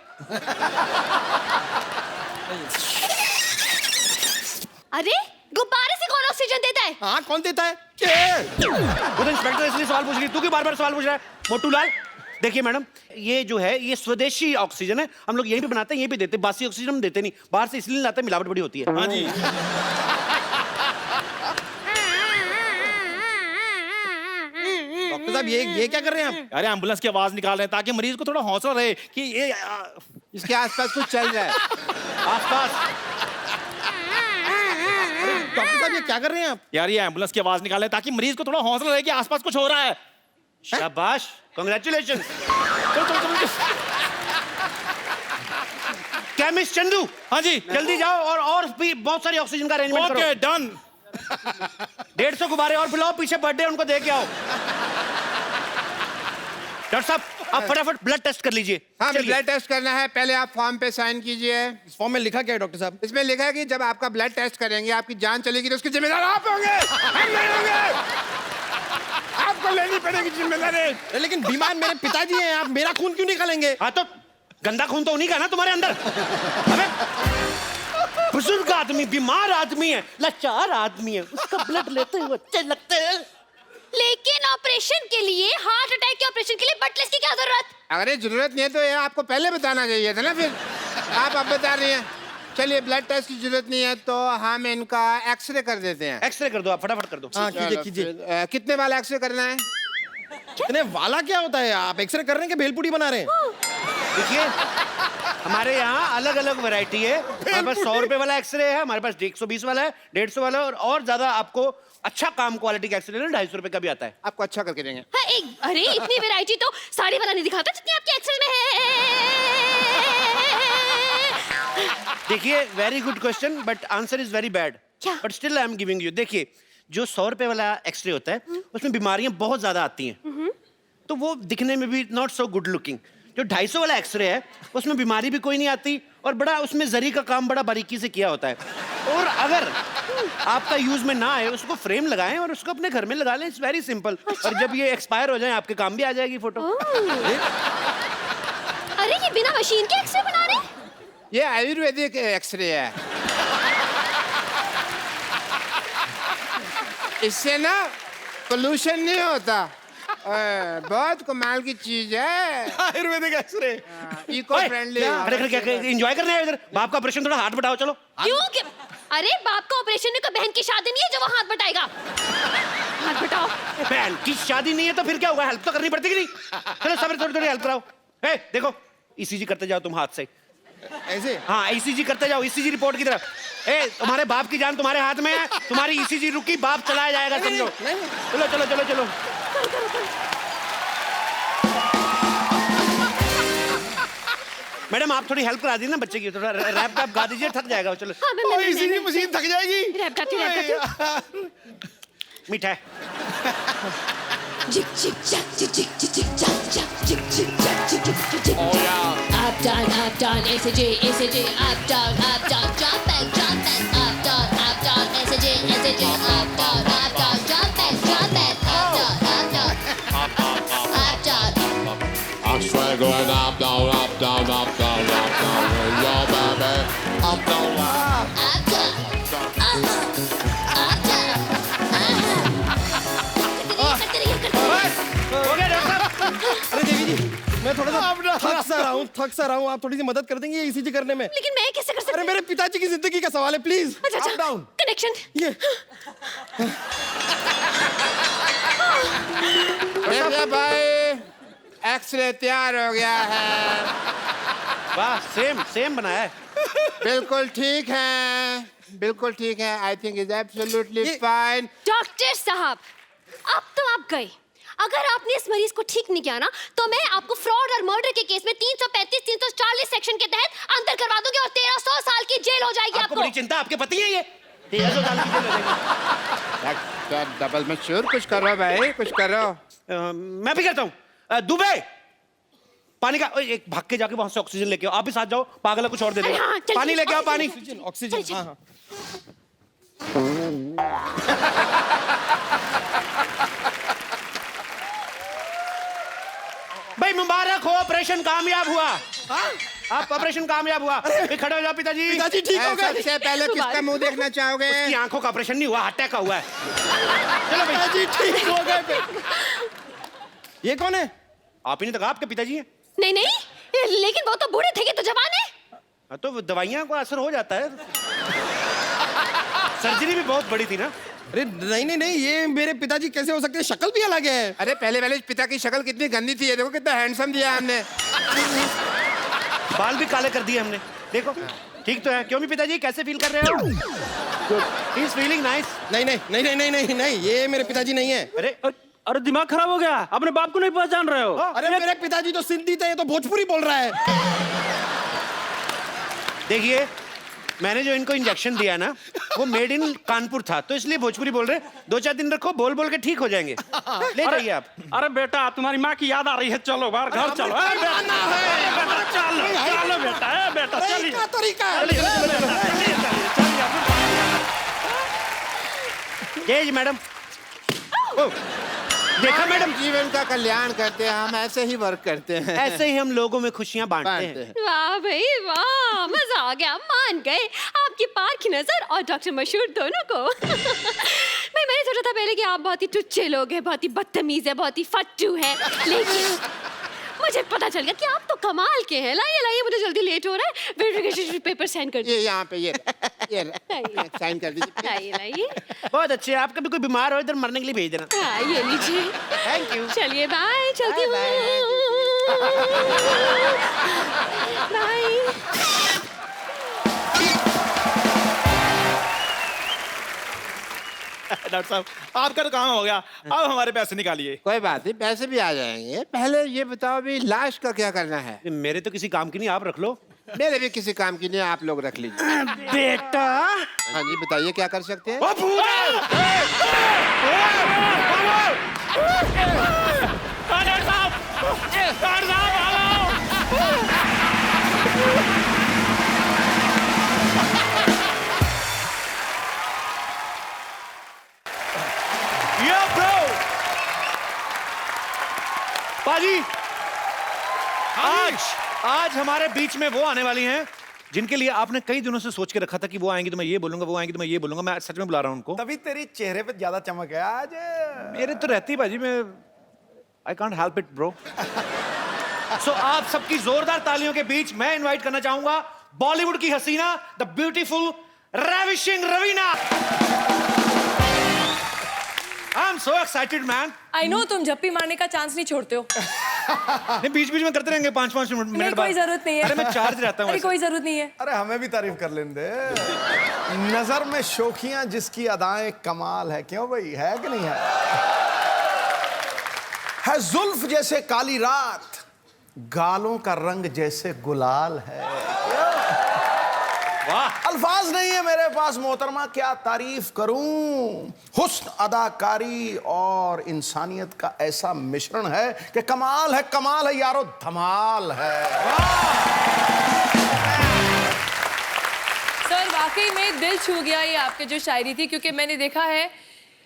अरे गुब्बारे से ऑक्सीजन देता है? हाँ कौन देता है? वो तो इंस्पेक्टर इसलिए सवाल पूछ रही, तू क्यों बार-बार सवाल पूछ रहा है? मोटू लाल, देखिए मैडम, ये जो है ये स्वदेशी ऑक्सीजन है, हम लोग यहीं पे बनाते हैं, यहीं पे देते हैं। बासी ऑक्सीजन हम देते नहीं, बाहर से इसलिए लाते हैं, मिलावट बड़ी होती है। हाँ जी। डॉक्टर साहब ये क्या कर रहे हैं आप? अरे एम्बुलेंस की आवाज निकाल रहे हैं ताकि मरीज को थोड़ा हौसला रहे कि ये इसके आसपास कुछ चल रहा है। आसपास डॉक्टर साहब ये क्या कर रहे हैं आप? यार ये एम्बुलेंस की आवाज निकाल रहे हैं ताकि मरीज को थोड़ा हौसला रहे कि आसपास कुछ हो रहा है। शाबाश, कांग्रेचुलेशन। चलो चलो चलो। केमिस्ट चंदू, हाँ जी। जल्दी जाओ और भी बहुत सारी ऑक्सीजन का अरेंजमेंट करो। Okay done. 150 गुब्बारे और पिलाओ, पीछे बर्थडे उनको दे के आओ। डॉक्टर साहब, आप फटाफट ब्लड टेस्ट कर लीजिए। हाँ, चलिए। ब्लड टेस्ट करना है। पहले आप फॉर्म पे साइन कीजिए। इस फॉर्म में लिखा क्या है डॉक्टर साहब? इसमें लिखा है कि जब आपका ब्लड टेस्ट करेंगे, आपकी जान चलेगी तो उसकी जिम्मेदार आप होंगे, हम नहीं होंगे। आपको लेनी पड़ेगी जिम्मेदारी। लेकिन बीमार मेरे पिताजी हैं, आप मेरा खून क्यों निकालेंगे? हाँ तो गंदा खून तो उन्हीं का ना तुम्हारे अंदर। अबे बुजुर्ग आदमी, बीमार आदमी है, लाचार आदमी है, उसका ब्लड लेते हुए अच्छे लगते हैं। लेकिन ऑपरेशन के लिए, हार्ट अटैक के ऑपरेशन के लिए ब्लड टेस्ट की क्या जरूरत? अगर ये जरूरत नहीं है तो ये आपको पहले बताना चाहिए था ना। फिर आप अब बता रही हैं। चलिए, ब्लड टेस्ट की जरूरत नहीं है तो हम इनका एक्सरे कर देते हैं। एक्सरे कर दो, आप फटाफट कर दो। हाँ कीजिए कीजिए। कितने वाला एक्सरे करना है? इतने वाला क्या होता है? आप एक्सरे कर रहे हैं कि भेलपुरी बना रहे हैं? देखिए, हमारे यहाँ अलग अलग वैरायटी है। हमारे पास 100 रुपए वाला एक्सरे है, हमारे पास 120 वाला है, 150 वाला है, और ज्यादा आपको अच्छा काम क्वालिटी का एक्सरे लेना 250 रुपए का भी आता है। आपको अच्छा करके देंगे। हाँ, अरे इतनी वैरायटी तो साड़ी वाला नहीं दिखाता जितनी आपके एक्सरे में है। देखिए, very good question, but answer is very bad. क्या? But still I am giving you. देखिए, जो 100 रुपए वाला एक्सरे होता है उसमें बीमारियां बहुत ज्यादा आती हैं, तो वो दिखने में भी नॉट सो गुड लुकिंग। जो 250 वाला एक्सरे है उसमें बीमारी भी कोई नहीं आती, और बड़ा उसमें जरी का काम बड़ा बारीकी से किया होता है। और अगर आपका यूज में ना आए, उसको फ्रेम लगाएं और उसको अपने घर में लगा लें। It's very simple. और जब ये एक्सपायर हो जाए, आपके काम भी आ जाएगी फोटो। अरे ये बिना मशीन के एक्सरे बना रहे हैं? ये आयुर्वेदिक एक्सरे है। इससे ना पोल्यूशन नहीं होता। बहुत कमाल की चीज है। Ayurvedic x-ray. Eco friendly. Enjoy करने आए इधर। बाप का ऑपरेशन, थोड़ा हाथ बढ़ाओ। चलो। क्यों? अरे बाप का ऑपरेशन है, कोई बहन की शादी नहीं है जो वो हाथ बटाएगा। हाथ बटाओ। बहन की शादी नहीं है तो फिर क्या हुआ? हेल्प तो करनी पड़ती कि नहीं? चलो सब थोड़ी थोड़ी हेल्प कराओ। ए, देखो, ईसीजी करते जाओ तुम हाथ से। ऐसे? हाँ, ईसीजी करते जाओ, ईसीजी रिपोर्ट की तरफ। ए, तुम्हारे बाप की जान तुम्हारे हाथ में है, तुम्हारी ईसीजी रुकी, बाप चलाया जाएगा, समझो। चलो चलो चलो चलो। मैडम, आप थोड़ी हेल्प करा दी ना बच्चे की, थोड़ा रैप गा दीजिए, थक जाएगा। चलो। हाँ, मैं इसीलिए मशीन थक जाएगी। रैप गाती हूँ। मीठा है। Jick jick jack jick jick jick jick jack jack jick jick jack jick jick jick jick. Oh yeah. Up down, SJ, SJ, up down, jump back, up down, SJ, SJ, up down, jump back, up down. I'm straight going up, down, up, down, up, down, up, down. Yo, baby, up, down, up. Up down, up down. हो गया doctor साहब? अरे देवी जी, मैं थोड़ा सा थक सा रहा हूँ। आप थोड़ी सी मदद कर देंगे ईसीजी करने में? लेकिन मैं कैसे कर सकती अरे मेरे पिताजी की जिंदगी का सवाल है, प्लीज। अच्छा अप डाउन कनेक्शन। ये देखिए भाई, एक्सरे तैयार हो गया है। वाह, सेम बनाया है। बिल्कुल ठीक है, बिल्कुल ठीक है। I think is absolutely fine. Doctor साहब, अब तो आप गए। अगर आपने इस मरीज को ठीक नहीं किया ना, तो मैं आपको फ्रॉड और मर्डर के केस में 335, 340 सेक्शन के तहत अंदर करवा दूंगी और 1300 साल की जेल हो जाएगी आपको। बड़ी चिंता, आपके पति है ये? 1300 साल की जेल हो जाएगी। डबल मशहूर, कुछ करो भाई, कुछ करो। मैं भी कहता हूँ, दुबे पानी का एक भाग के जाके वहां से ऑक्सीजन लेके आओ। आप भी साथ जाओ, पागल है, कुछ और दे देगा। हाँ, चल, पानी लेके आओ, पानी। ऑक्सीजन। हाँ हाँ। भाई मुबारक हो, ऑपरेशन कामयाब हुआ। आप ऑपरेशन कामयाब हुआ। खड़े हो जाओ पिताजी। पिताजी ठीक हो गए। सबसे पहले किसका मुंह देखना चाहोगे? उसकी आंखों का ऑपरेशन नहीं हुआ, अटैक का हुआ है। चलो पिताजी ठीक हो गए। ये कौन है? आप ही ने तो कहा आपके पिताजी हैं। नहीं नहीं, लेकिन वो तो बूढ़े थे कि तो जवान है। हाँ, तो दवाइयाँ को असर हो जाता है। सर्जरी भी बहुत बड़ी थी ना। अरे नहीं नहीं नहीं, ये मेरे पिताजी कैसे हो सकते हैं? शक्ल भी अलग है। अरे पहले पिता की शक्ल कितनी गंदी थी, ये देखो कितना हैंडसम दिया हमने। बाल भी काले कर दिए हमने, देखो। ठीक तो है, क्यों भी पिताजी कैसे फील कर रहे हो? He is feeling nice. नहीं नहीं नहीं नहीं नहीं नहीं नहीं, ये मेरे पिताजी नहीं है। अरे दिमाग खराब हो गया, अपने बाप को नहीं पहचान रहे हो? अरे मेरे पिताजी तो सिंधी थे, ये तो भोजपुरी बोल रहा है। देखिए, मैंने जो इनको इंजेक्शन दिया ना, वो मेड इन कानपुर था, तो इसलिए भोजपुरी बोल रहे। 2-4 दिन रखो, बोल बोल के ठीक हो जाएंगे। ले जाइए आप। अरे बेटा, तुम्हारी माँ की याद आ रही है, चलो बाहर घर चलो। बेटा चलो चलो बेटा, बेटा चलिए। क्या तरीका है? जय मैडम। देखा मैडम, जीवन का कल्याण करते हैं हम, ऐसे ही वर्क करते हैं। ऐसे ही हम लोगों में खुशियां बांटते हैं। वाह भाई वाह, मजा आ गया, मान गए आपकी पारखी नजर और डॉक्टर मशहूर दोनों को। मैंने सोचा था पहले कि आप बहुत ही टुच्चे लोग हैं, बहुत ही बदतमीज है, बहुत ही फट्टू है, लेकिन मुझे पता चल गया कि आप तो कमाल के हैं। लाइए लाइए, मुझे जल्दी लेट हो रहा है, वेरिफिकेशन पेपर साइन कर ये यहाँ पे ये साइन कर दीजिए। लाइए लाइए। बहुत अच्छे। आप कभी कोई बीमार हो इधर मरने के लिए भेज देना। हाँ, ये लीजिए। Thank you. चलिए बाय, चलती हूँ। बाय। डॉक्टर साहब, आपका तो काम हो गया, अब हमारे पैसे निकालिए। कोई बात नहीं, पैसे भी आ जाएंगे। पहले ये बताओ भी लाश का क्या करना है? मेरे तो किसी काम की नहीं, आप रख लो। मेरे भी किसी काम की नहीं, आप लोग रख लीजिए। बेटा। हाँ जी, बताइए क्या कर सकते हैं? बाजी, आज हमारे बीच में वो आने वाली हैं जिनके लिए आपने कई दिनों से सोच के रखा था कि वो आएंगी तो मैं ये बोलूंगा, वो आएंगी तो मैं ये बोलूंगा। मैं सच में बुला रहा हूं उनको। तभी तेरी चेहरे पे ज्यादा चमक है आज। मेरे तो रहती बाजी, मैं I can't help it bro. सो आप सबकी जोरदार तालियों के बीच मैं इनवाइट करना चाहूंगा बॉलीवुड की हसीना, the beautiful ravishing Raveena. I am so excited man. I know तुम झप्पी मारने का चांस नहीं छोड़ते हो। नहीं, बीच बीच में करते रहेंगे 5-5 मिनट नहीं, कोई जरूरत नहीं है। अरे मैं चार्ज रहता हूँ। अरे कोई जरूरत नहीं है। अरे हमें भी तारीफ कर लेने दे। नजर में शोखियां जिसकी अदाएं कमाल है, क्यों भाई, है कि नहीं है जुल्फ जैसे काली रात, गालों का रंग जैसे गुलाल है। वाह, अल्फाज नहीं है मेरे पास मोहतरमा, क्या तारीफ करूं। हुस्न, अदाकारी और इंसानियत का ऐसा मिश्रण है कि कमाल है यारो, धमाल है। सर वाकई में दिल छू गया ये आपकी जो शायरी थी, क्योंकि मैंने देखा है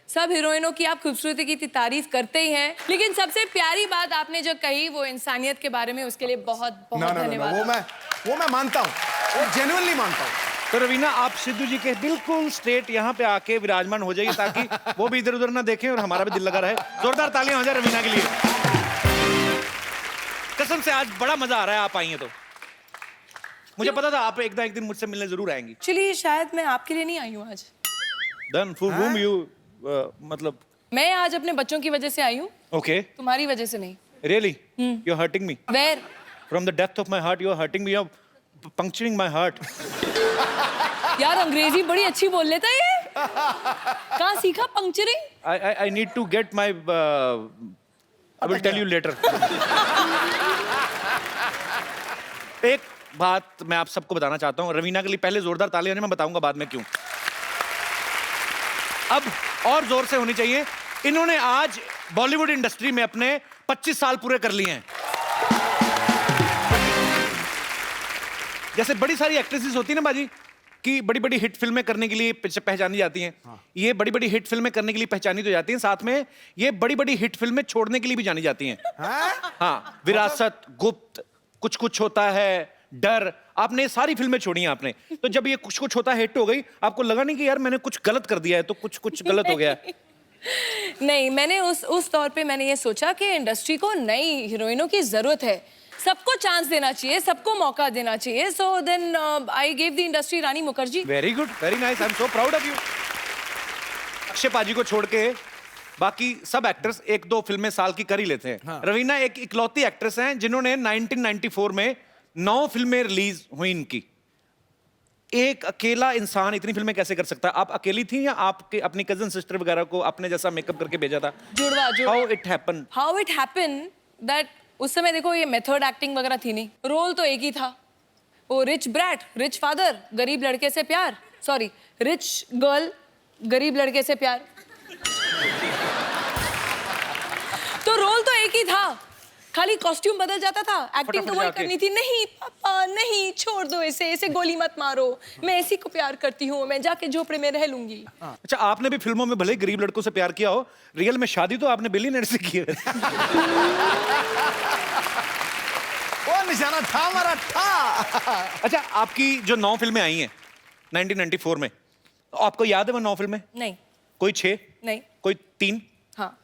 सब हीरोइनों की आप खूबसूरती की तारीफ करते ही हैं, लेकिन सबसे प्यारी बात आपने जो कही वो इंसानियत के बारे में, उसके लिए बहुत बहुत धन्यवाद। वो मैं मानता हूँ, वो जेन्युइनली मानता हूँ। तो रवीना, आप सिद्धू जी के बिल्कुल स्ट्रेट यहाँ पे आके विराजमान हो जाइए ताकि वो भी इधर उधर ना देखें और हमारा भी दिल लगा रहे। जोरदार तालियां हो जाए रवीना के लिए। कसम से आज बड़ा मजा आ रहा है, आप आई हैं तो। मुझे पता था आप एक दिन मुझसे मिलने जरूर आएंगी। एक्चुअली शायद मैं आपके लिए नहीं आई हूँ आज। Then for whom you मतलब? मैं आज अपने बच्चों की वजह से आई हूँ। Okay. तुम्हारी वजह से नहीं। Really? You're hurting me. Where? From the depth of my heart, you're hurting me. You're puncturing my heart. यार अंग्रेजी बड़ी अच्छी बोल लेता है ये। कहाँ सीखा पंक्चरिंग? I need to get my. I will tell you later. एक बात मैं आप सबको बताना चाहता हूँ। रवीना के लिए पहले जोरदार तालियां होने, मैं बताऊंगा बाद में क्यों। अब और जोर से होनी चाहिए। इन्होंने आज बॉलीवुड इंडस्ट्री में अपने 25 साल पूरे कर लिए हैं। जैसे बड़ी सारी एक्ट्रेसेस होती है ना बाजी, कि बड़ी बड़ी हिट फिल्में करने के लिए पहचानी जाती हैं। ये बड़ी बड़ी हिट फिल्में करने के लिए पहचानी तो जाती हैं, साथ में ये बड़ी बड़ी हिट फिल्में छोड़ने के लिए भी जानी जाती हैं। हाँ, विरासत, गुप्त, कुछ कुछ होता है, डर, आपने सारी फिल्में छोड़ी हैं आपने। तो जब ये कुछ कुछ होता हिट हो गई, आपको लगा नहीं कि यार मैंने कुछ गलत कर दिया है, तो कुछ गलत हो गया है? नहीं, मैंने उस तौर पे मैंने ये सोचा कि इंडस्ट्री को नई हीरोइनों की जरूरत है, सबको चांस देना चाहिए, सबको मौका देना चाहिए। So then I gave the industry Rani Mukherjee. Very good, very nice, I am so proud of you. Akshay paaji को छोड़ के बाकी सब एक्टर्स 1-2 फिल्में साल की कर ही लेते हैं। हाँ। रवीना एक इकलौती एक्ट्रेस हैं जिन्होंने 1994 में 9 फिल्में रिलीज हुई इनकी। एक अकेला इंसान इतनी फिल्में कैसे कर सकता है? आप अकेली थी या आपके अपनी कजन सिस्टर वगैरह को अपने जैसा मेकअप करके भेजा था? जुड़वा। हाउ इट हैपन दैट उस समय देखो ये मेथड एक्टिंग वगैरह थी नहीं, रोल तो एक ही था, वो रिच ब्रैट, रिच फादर, गरीब लड़के से प्यार, सॉरी रिच गर्ल गरीब लड़के से प्यार। तो रोल तो एक ही था, खाली कॉस्ट्यूम बदल जाता था, एक्टिंग तो वही करनी थी। नहीं पापा नहीं, छोड़ दो इसे गोली मत मारो, मैं इसी को प्यार करती हूँ, मैं जाके झोपड़े में रह लूंगी। अच्छा, आपने भी फिल्मों में भले गरीब लड़कों से प्यार किया हो, रियल में शादी तो आपने बिलियनर से की है। वो निशाना था हमारा था। अच्छा, आपकी जो 9 फिल्में आई हैं 1994 में, आपको याद है वो 9 फिल्में? नहीं। कोई 6? नहीं। कोई 3? हाँ।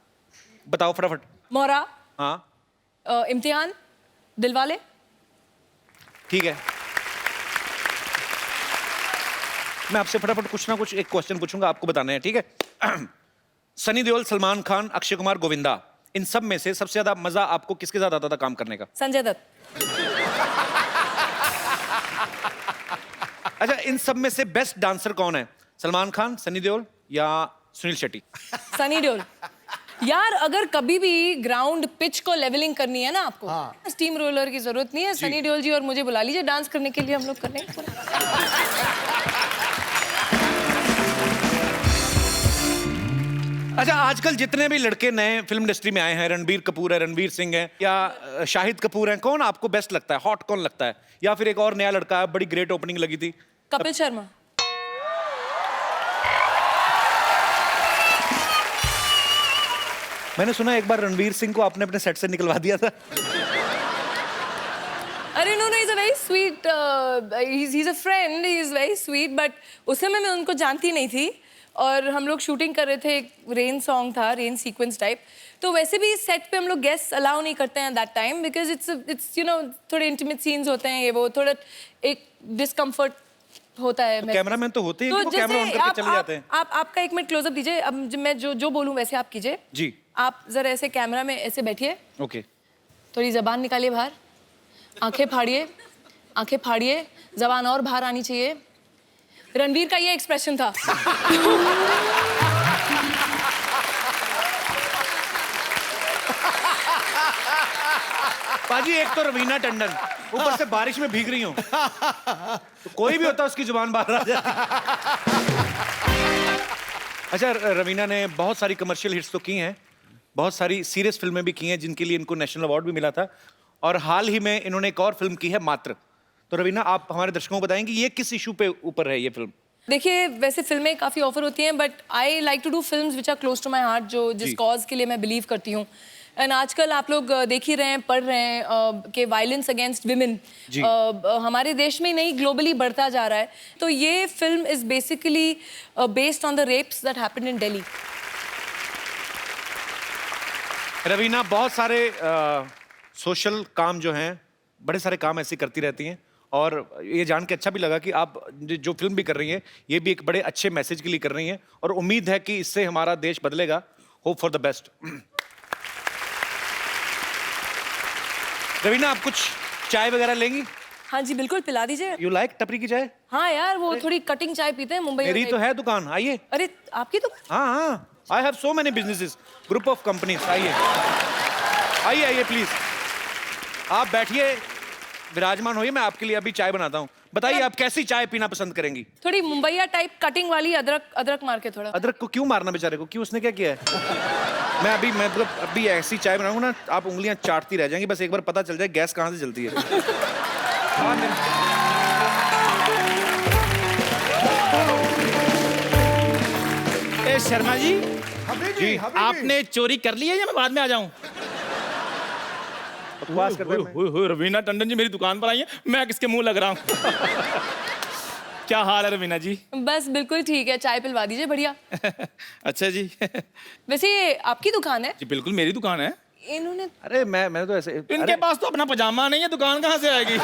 बताओ फटाफट। मोरा। हाँ। इम्तिहान, दिलवाले। ठीक है, मैं आपसे फटाफट कुछ ना कुछ एक क्वेश्चन पूछूंगा, आपको बताना है, ठीक है? सनी देओल, सलमान खान, अक्षय कुमार, गोविंदा, इन सब में से सबसे ज्यादा मजा आपको किसके साथ आता था काम करने का? संजय दत्त। अच्छा, इन सब में से बेस्ट डांसर कौन है? सलमान खान, सनी देओल या सुनील शेट्टी? सनी देओल। यार अगर कभी भी ग्राउंड पिच को लेवलिंग करनी है ना आपको, हाँ। स्टीम रोलर की जरूरत नहीं है, सनी देओल जी और मुझे बुला लीजिए डांस करने के लिए, हम लोग करेंगे पूरा। अच्छा, आजकल जितने भी लड़के नए फिल्म इंडस्ट्री में आए हैं, रणबीर कपूर है, रणवीर सिंह है या शाहिद कपूर है, कौन आपको बेस्ट लगता है? हॉट कौन लगता है? या फिर एक और नया लड़का है, बड़ी ग्रेट ओपनिंग लगी थी, कपिल शर्मा। मैंने सुना एक बार रणवीर सिंह को आपने अपने सेट से निकलवा दिया था। अरे no, is a very sweet, he is a friend, he is very sweet, but उस समय मैं उनको जानती नहीं थी और हम लोग शूटिंग कर रहे थे, एक रेन सॉन्ग था, रेन सीक्वेंस टाइप। तो वैसे भी सेट पे हम लोग गेस्ट अलाउ नहीं करते हैं that time, because it's you know थोड़े इंटीमेट सीन्स होते हैं, ये वो थोड़ा एक डिस्कम्फर्ट होता है। तो कैमरामैन तो होते हैं कि वो कैमरा ऑन करके चले जाते हैं। आप आपका 1 मिनट क्लोजअप दीजिए, अब मैं जो बोलूं वैसे आप कीजिए जी। आप जरा ऐसे कैमरा में ऐसे बैठिए, ओके। थोड़ी जबान निकालिए बाहर, आंखें फाड़िए, जबान और बाहर आनी चाहिए। रणवीर का ये एक्सप्रेशन था। पाजी, एक तो रवीना टंडन, ऊपर से बारिश में भीग रही हूँ, तो कोई भी होता उसकी जुबान बाहर आ जाती। अच्छा, रवीना ने बहुत सारी कमर्शियल हिट्स तो की हैं, बहुत सारी सीरियस फिल्में भी की हैं जिनके लिए इनको नेशनल अवार्ड भी मिला था, और हाल ही में इन्होंने एक और फिल्म की है, मात्र। तो रवीना, आप हमारे दर्शकों को बताएंगे ये किस इशू पे ऊपर है ये फिल्म? देखिए, वैसे फिल्में काफ़ी ऑफर होती हैं, but I like to do films which are close to my heart, जो जिस कॉज के लिए मैं बिलीव करती हूँ। एंड आजकल आप लोग देख ही रहे हैं, पढ़ रहे हैं कि वायलेंस अगेंस्ट विमेन हमारे देश में ही नहीं, ग्लोबली बढ़ता जा रहा है। तो ये film is basically based on the rapes that happened in Delhi. Raveena बहुत सारे सोशल काम जो हैं, बड़े सारे काम ऐसे करती रहती हैं, और ये जान के अच्छा भी लगा कि आप जो फिल्म भी कर रही हैं ये भी एक बड़े अच्छे मैसेज के लिए कर रही हैं, और उम्मीद है कि इससे हमारा देश बदलेगा। Hope for the best. Raveena, आप कुछ चाय वगैरह लेंगी? हाँ जी बिल्कुल, पिला दीजिए। यू लाइक टपरी की चाय? हाँ यार, वो थोड़ी कटिंग चाय पीते हैं मुंबई में। मेरी तो है दुकान, आइए। अरे आपकी दुकान? हाँ, I have so many businesses, group of companies. आइए प्लीज, आप बैठिए, विराजमान होइए, मैं आपके लिए अभी चाय बनाता हूँ। बताइए आप कैसी चाय पीना पसंद करेंगी? थोड़ी मुंबईया टाइप कटिंग वाली, अदरक मार के थोड़ा। अदरक को क्यों मारना बेचारे को? क्यों, उसने क्या किया है? मैं अभी ऐसी चाय बनाऊंगा ना, आप उंगलियां चाटती रह जाएंगी, बस एक बार पता चल जाए गैस कहाँ से चलती है। ए शर्मा जी, जी, आपने चोरी कर ली है या मैं बाद में आ जाऊं? बकवास करते हैं। रवीना टंडन जी मेरी दुकान पर आई है, मैं किसके मुंह लग रहा हूँ? क्या हाल है रवीना जी? बस बिल्कुल ठीक है, चाय पिलवा दीजिए बढ़िया। अच्छा जी। वैसे ये आपकी दुकान है? जी बिल्कुल मेरी दुकान है। इन्होंने अरे मैं तो ऐसे इनके पास तो अपना पजामा नहीं है, दुकान कहाँ से आएगी?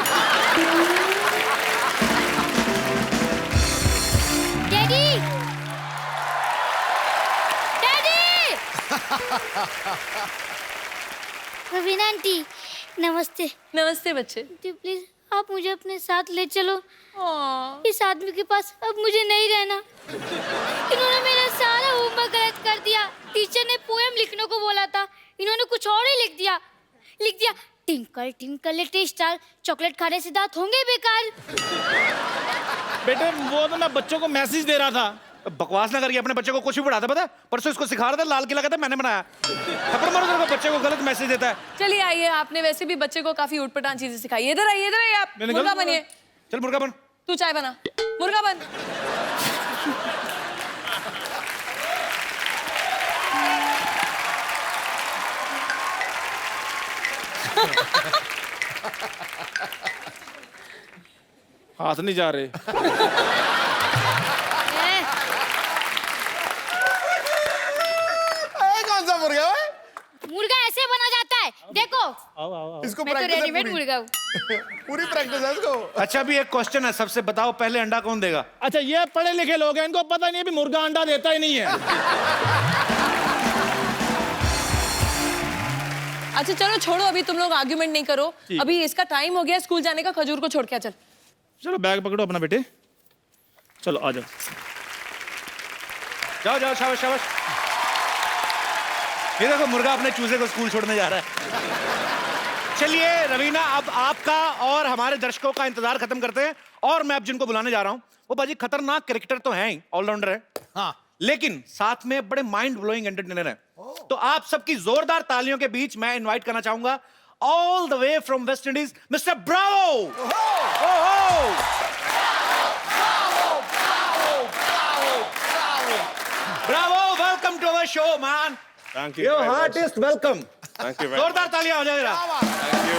डैडी डैडी रवीना आंटी नमस्ते। नमस्ते बच्चे। प्लीज आप मुझे अपने साथ ले चलो। हाँ। इस आदमी के पास अब मुझे नहीं रहना। इन्होंने मेरा सारा होमवर्क गलत कर दिया। टीचर ने पोएम लिखने को बोला था, इन्होंने कुछ और ही लिख दिया। Tinkle tinkle little star, chocolate खाने से दांत होंगे बेकार। बेटे वो तो मैं बच्चों को मैसेज दे रहा था। बकवास ना करिए, अपने बच्चे को कुछ भी पढ़ाता पता है? परसों इसको सिखा रहा था, लाल किला कहता मैंने बनाया। थप्पड़ मारो तेरे को, बच्चे को गलत मैसेज देता है। चलिए आइए, आपने वैसे भी बच्चे को काफी उटपटांग चीजें सिखाई। इधर आइए आप। मुर्गा बनिए। चल मुर्गा बन। तू चाय बना, मुर्गा बन। हाथ नहीं जा रहे। कौन सा मुर्गा है? मुर्गा ऐसे बना जाता है, देखो। इसको मैं तो प्रैक्टिस है रेडीमेड पूरी। मुर्गा हूँ। पूरी प्रैक्टिस है इसको। अच्छा अभी एक क्वेश्चन है, सबसे बताओ पहले अंडा कौन देगा? अच्छा ये पढ़े लिखे लोग हैं, इनको पता नहीं है भी मुर्गा अंडा देता ही नहीं है। अच्छा चलो छोड़ो, अभी तुम लोग आर्ग्यूमेंट नहीं करो। अभी इसका टाइम हो गया स्कूल जाने का, खजूर को छोड़ के आ, चल। चलो बैग पकड़ो अपना बेटे, चलो आ जाओ। जाओ जाओ, शाबाश शाबाश। ये देखो मुर्गा अपने चूजे को स्कूल छोड़ने जा रहा है। चलिए रवीना, अब आपका और हमारे दर्शकों का इंतजार खत्म करते हैं और मैं अब जिनको बुलाने जा रहा हूं वो बाजी खतरनाक कैरेक्टर तो हैं ही, ऑलराउंडर है, हाँ, लेकिन साथ में बड़े माइंड ब्लोइंग एंटरटेनर है। तो आप सबकी जोरदार तालियों के बीच मैं इनवाइट करना चाहूंगा all the way from West Indies mister Bravo. Bravo, welcome to our show man. Thank you. Your very much. Heartiest welcome. Thank you very much. जोरदार तालियां हो जाएगा। Thank you.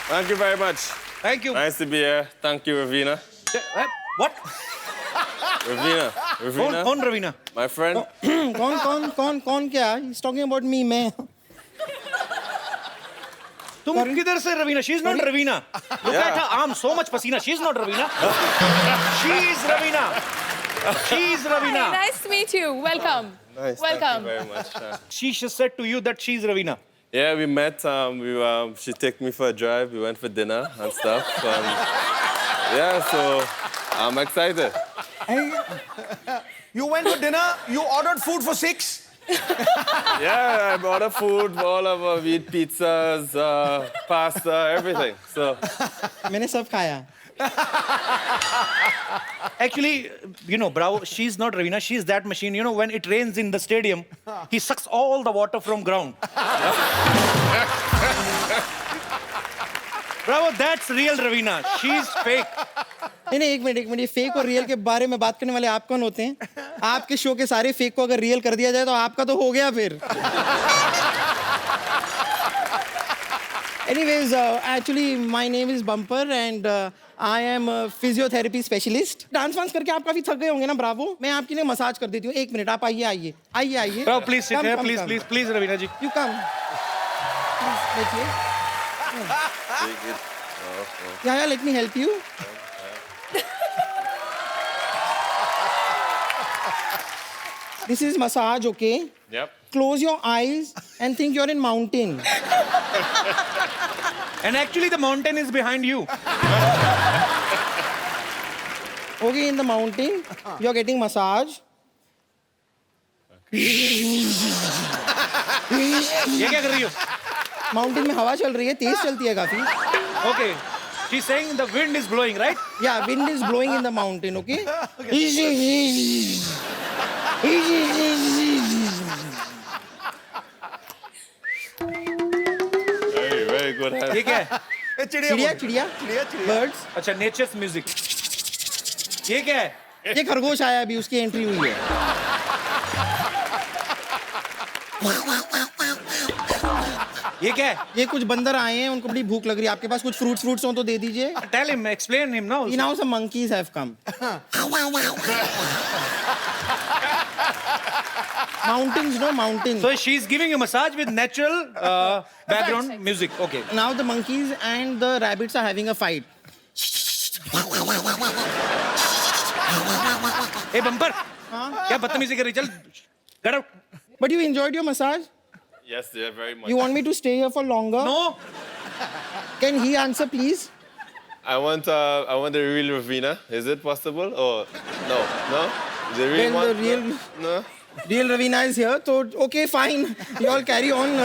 Thank you very much. Thank you. Nice to be here. Thank you, Ravina. What? Ravina. कौन Raveena? My friend. कौन क्या? He's talking about me, मैं। तुम किधर से Raveena? She's not Ravina. Look at her arm, so much pasina. She's not Ravina. She's Ravina. She's Ravina. Hi, nice to meet you. Welcome. Nice. Welcome. Thank you very much. She just said to you that she's Ravina. Yeah, we met. She took me for a drive. We went for dinner and stuff. Yeah, so I'm excited. You went for dinner. You ordered food for 6. Yeah, I ordered food. All of we eat pizzas, pasta, everything. So मैंने सब खाया। Actually, you know, Bravo, she's not Ravina. She's that machine. You know, when it rains in the stadium, he sucks all the water from ground. Bravo, that's real Ravina. She's fake. नहीं एक minute, ये fake और real के बारे में बात करने वाले आप कौन होते हैं? आपके शो के सारे फेक को अगर रियल कर दिया जाए तो आपका तो हो गया फिर। Anyways, actually my name is Bumper and I am a physiotherapy specialist. Dance वांस करके आप काफी थक गए होंगे ना ब्रावो? मैं आपके लिए मसाज कर देती हूँ। एक मिनट, आप आइए। Bravo, please sit here. Please, Ravina ji. You come. बैठिए। Yeah, let me help you. This is massage, okay? yep. Close your eyes and think you're in mountain. And actually, the mountain is behind you. Okay, in the mountain, you're getting massage. ये क्या कर रही हो? Mountain में हवा चल रही है, तेज चलती है काफी. Okay. She's saying the wind is blowing, right? Yeah, wind is blowing in the mountain, okay? Very good. ये क्या है? चिड़िया birds. अच्छा, nature's music. ये क्या है? ये खरगोश आया अभी, उसकी एंट्री हुई है. ये क्या है? ये कुछ बंदर आए हैं, उनको बड़ी भूख लग रही है, आपके पास कुछ फ्रूट्स हो तो दे दीजिए। Tell him, explain him now. Now some monkeys have come. Mountains, no mountains. So she's giving you massage with natural background music. Okay. Now the monkeys and the rabbits are having a fight. Hey bumper. क्या बदतमीजी कर रही? चल, get out. But you enjoyed your massage? Yes, yeah, very much. You want me to stay here for longer? No. Can he answer, please? I want the real Ravina. Is it possible? Or no? No? The real Well, one? the real- No? Real Ravina is here, so okay, fine. You all carry on.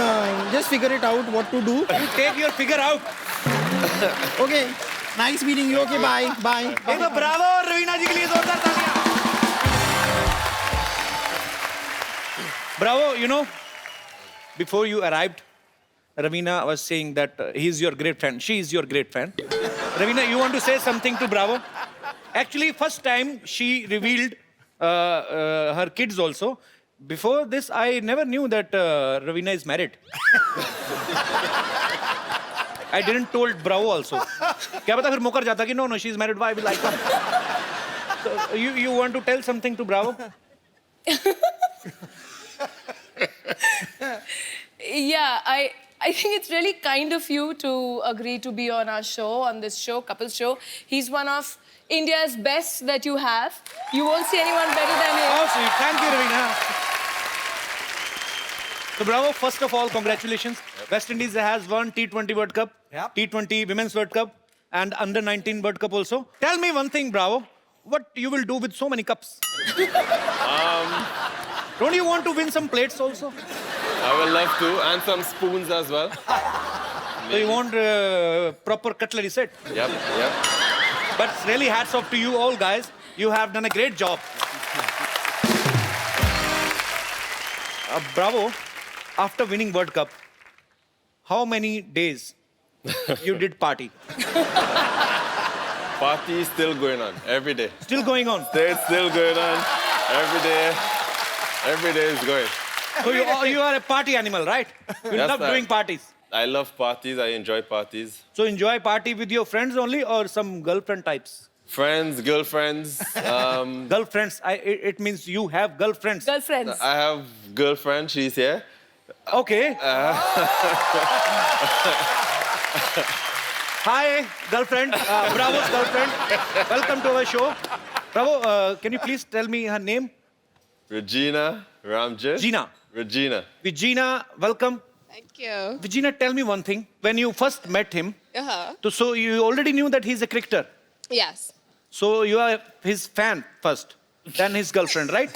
Just figure it out what to do. You take your figure out. Okay. Nice meeting you. Okay, bye. Bye. एक तो Bravo और रवीना जी के लिए जोरदार तालियां. Bravo, you know, before you arrived, Ravina was saying that he's your great fan. She is your great fan. Ravina, you want to say something to Bravo? Actually, first time she revealed her kids also. Before this, I never knew that Ravina is married. I didn't told Bravo also. क्या पता फिर मुकर जाता कि no, she's married. Why will I come? So, you want to tell something to Bravo? Yeah, I think it's really kind of you to agree to be on our show, on this show, Couples Show. He's one of India's best that you have. You won't see anyone better than him. Oh, sweet. Thank you, Ravina. So, Bravo, first of all, congratulations. West Indies has won T20 World Cup, T20 Women's World Cup, and Under-19 World Cup also. Tell me one thing, Bravo. What you will do with so many cups? Don't you want to win some plates also? I would love to, and some spoons as well. So you want proper cutlery set? Yep. But really hats off to you all guys. You have done a great job. Bravo, after winning World Cup, how many days you did party? Party is still going on every day. Still going on? It's still going on every day. Every day is going. So you are a party animal, right? You Yes, love sir. doing parties. I love parties. I enjoy parties. So enjoy party with your friends only or some girlfriend types? Friends, girlfriends. Girlfriends, it means you have girlfriends. Girlfriends. I have girlfriend. She's here. Okay. Hi, girlfriend. Bravo's girlfriend. Welcome to our show. Bravo, can you please tell me her name? Regina Ramjet. Gina. Regina, welcome. Thank you. Regina, tell me one thing. When you first met him, Uh-huh. so you already knew that he's a cricketer. Yes. So you are his fan first, then his girlfriend, right?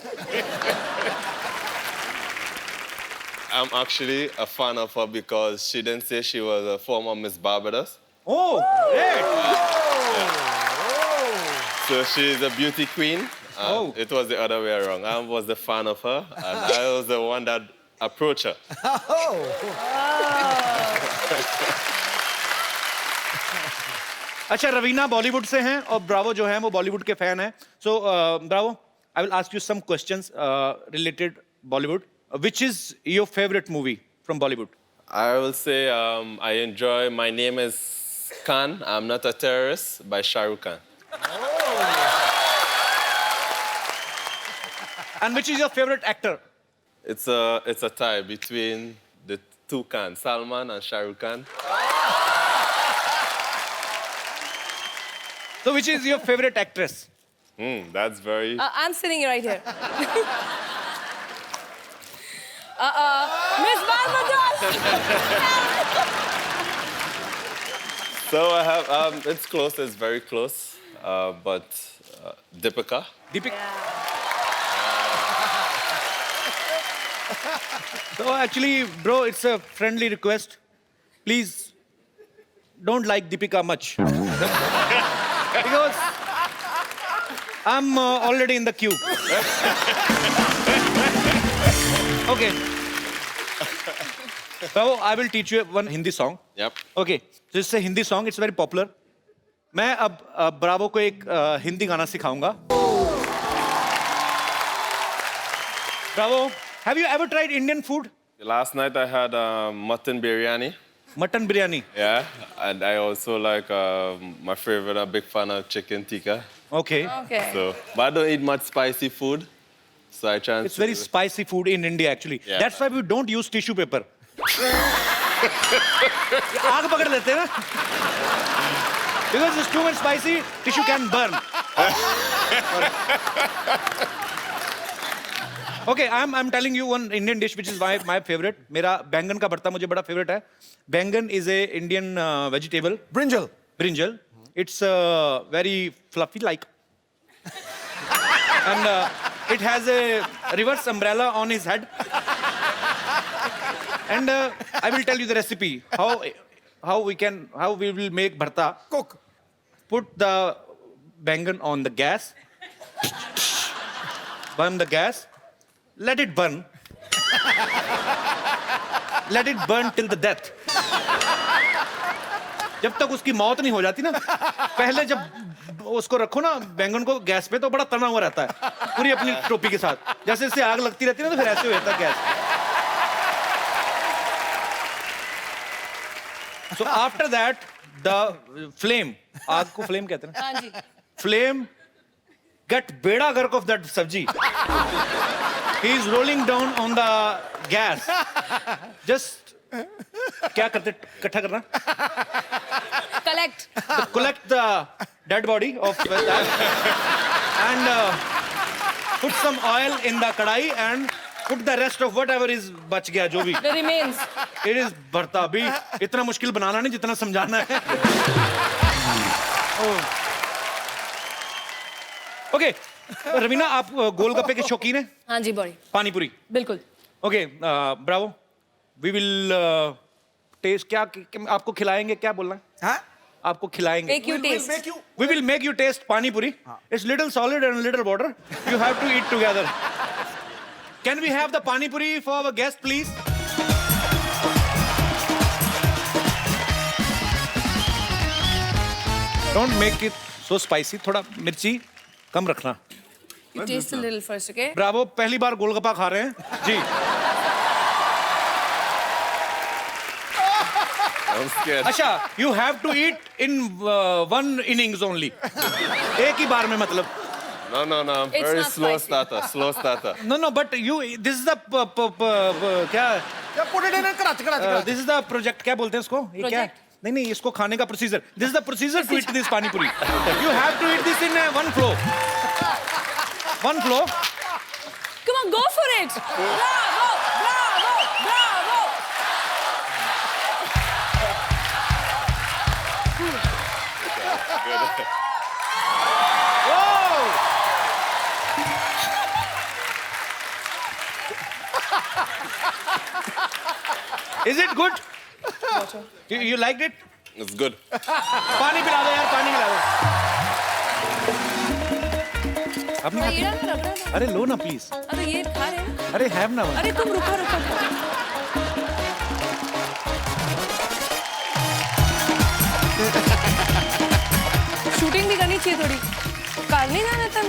I'm actually a fan of her because she didn't say she was a former Miss Barbados. Oh, great. So she's a beauty queen. It was the other way around. I was the fan of her, and I was the one that approached her. अच्छा रवीना बॉलीवुड से हैं और Bravo जो हैं वो बॉलीवुड के fan हैं so Bravo I will ask you some questions related Bollywood which is your favourite movie from Bollywood I will say I enjoy My Name is Khan, I'm Not a Terrorist by Shah Rukh Khan. And which is your favorite actor? It's a tie between the two Khans, Salman and Shah Rukh Khan. So which is your favorite actress? That's very... I'm sitting right here. Miss Barbados! So I have, it's close, it's very close, but Deepika. Deepika. So actually, bro, it's a friendly request. Please don't like Deepika much. Because I'm already in the queue. Okay. So I will teach you one Hindi song. Yep. Okay. So it's a Hindi song. It's very popular. मैं अब Bravo को एक हिंदी गाना सिखाऊंगा. Bravo, have you ever tried Indian food? Last night I had mutton biryani. Mutton biryani. Yeah, and I also like my favorite. I'm a big fan of chicken tikka. Okay. Okay. So, but I don't eat much spicy food. So I try. It's very spicy food in India actually. Yeah. That's why we don't use tissue paper. आग पकड़ लेते हैं ना. Because it's too much spicy, tissue can burn. Okay, I'm telling you one Indian dish which is my favorite. मेरा बैंगन का भरता मुझे बड़ा favorite है. बैंगन is a Indian vegetable. Brinjal. Brinjal. It's very fluffy like. And it has a reverse umbrella on his head. And I will tell you the recipe. How we will make bharta. Cook. Put the bangan on the gas. Burn the gas. Let it burn. Let it burn till the death. जब तक उसकी मौत नहीं हो जाती ना, पहले जब उसको रखो ना बैंगन को गैस पे तो बड़ा तना हुआ रहता है पूरी अपनी टोपी के साथ. जैसे इससे आग लगती रहती है ना तो फिर ऐसे हो जाता है gas. So after that the flame, आग को flame कहते हैं ना. हाँ जी. Flame get beda gark of that sabji. He is rolling down on the gas. Just क्या करते इकट्ठा करना? Collect the dead body of that and put some oil in the kadai and put the rest of whatever is बच गया जो भी. The remains. It is भरता. अभी इतना मुश्किल बनाना नहीं जितना समझाना है. Okay, रवीना आप गोलगप्पे के शौकीन हैं? हाँ जी बॉडी. पानी पूरी. बिल्कुल. Okay, bravo. We will taste. क्या आपको खिलाएंगे? क्या बोलना है? हाँ? आपको खिलाएंगे. Make you taste. We will make you taste pani puri. It's little solid and little water. You have to eat together. Can we have the pani puri for our guest, please? Don't make it so spicy. थोड़ा मिर्ची कम रखना. You taste a little first, okay? Bravo, पहली बार गोलगप्पा खा रहे हैं जी. I'm scared. अच्छा, you have to eat in one innings only. एक ही बार में मतलब. No. I'm It's very not slow spicy. starter. No, but you. This is the क्या? Put it in a karachi. This is the project. क्या बोलते हैं इसको? ये क्या? नहीं, इसको खाने का procedure. This is the procedure to eat this pani puri. You have to eat this in one flow. One flow. Come on, go for it. Bravo, bravo, bravo. Is it good? You liked it? It's good. पानी पिला दो यार, पानी पिला दो. आपने ये रहा ना, रख रहा ना. अरे लो ना प्लीज. अरे ये खा रहे हैं. अरे हैव ना. अरे तुम रुको. शूटिंग भी करनी चाहिए थोड़ी. कार नहीं जाना था.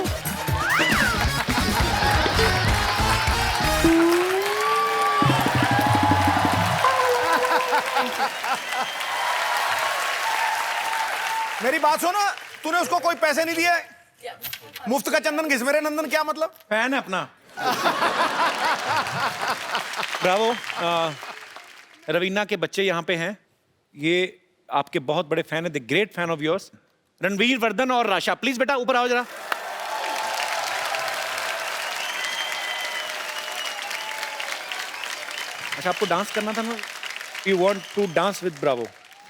मेरी बात सुनो, तूने उसको कोई पैसे नहीं दिए? मुफ्त का चंदन घिस मेरे नंदन, क्या मतलब? फैन है अपना. ब्रावो. रवीना के बच्चे यहाँ पे हैं. ये आपके बहुत बड़े फैन है. The great fan of yours. Ranveer, Vardhan और राशा. प्लीज बेटा ऊपर आओ जरा. अच्छा, आपको डांस करना था ना? You want to dance with Bravo.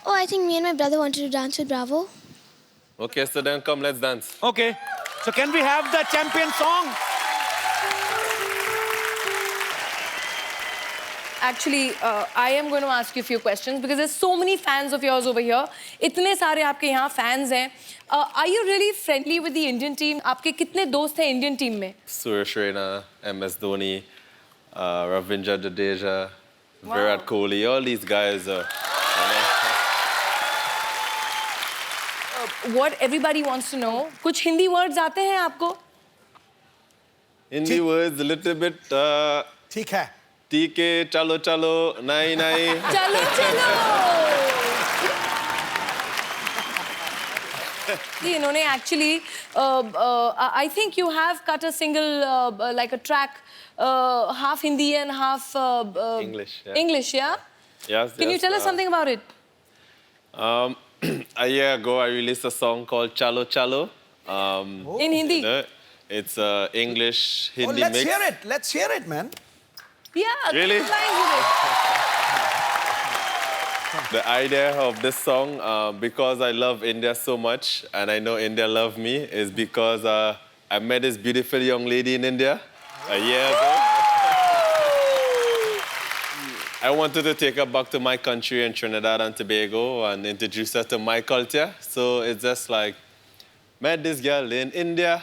Oh, I think me and my brother wanted to dance with Bravo. Okay, so then come, let's dance. Okay. So can we have the champion song? Actually, I am going to ask you a few questions because there's so many fans of yours over here. इतने सारे आपके यहाँ fans हैं. Are you really friendly with the Indian team? आपके कितने दोस्त हैं Indian team में? Suresh Raina, MS Dhoni, Ravindra Jadeja, Virat Kohli, all these guys are. What everybody wants to know. कुछ हिंदी words आते हैं आपको? Hindi words a little bit. ठीक है. ठीक है, चलो चलो, नहीं नहीं. चलो चलो जी, इन्होंने actually I think you have cut a single like a track half Hindi and half English, yeah. English, yeah? Yes. Can you tell us something about it? A year ago, I released a song called Chalo Chalo. In Hindi? You know, it's English Hindi let's mix. hear it. Let's hear it, man. Yeah. Really? two lines with it. The idea of this song, because I love India so much, and I know India love me, is because I met this beautiful young lady in India a year ago. I wanted to take her back to my country in Trinidad and Tobago and introduce her to my culture. So it's just like, met this girl in India.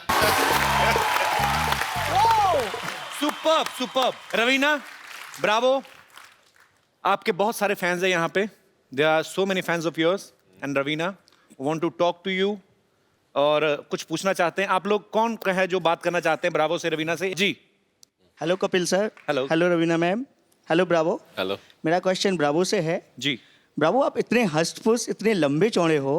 Superb superb. Raveena, Bravo. आपके बहुत सारे fans हैं यहाँ पे. There are so many fans of yours. And Ravina, want to talk to you. और कुछ पूछना चाहते हैं. आप लोग कौन है जो बात करना चाहते हैं ब्रावो से, रवीना से? जी. Hello Kapil sir. Hello. Hello Raveena ma'am. Hello Bravo. Hello. मेरा क्वेश्चन ब्रावो से है. जी. ब्रावो, आप इतने हष्ट-पुष्ट, इतने लंबे चौड़े हो,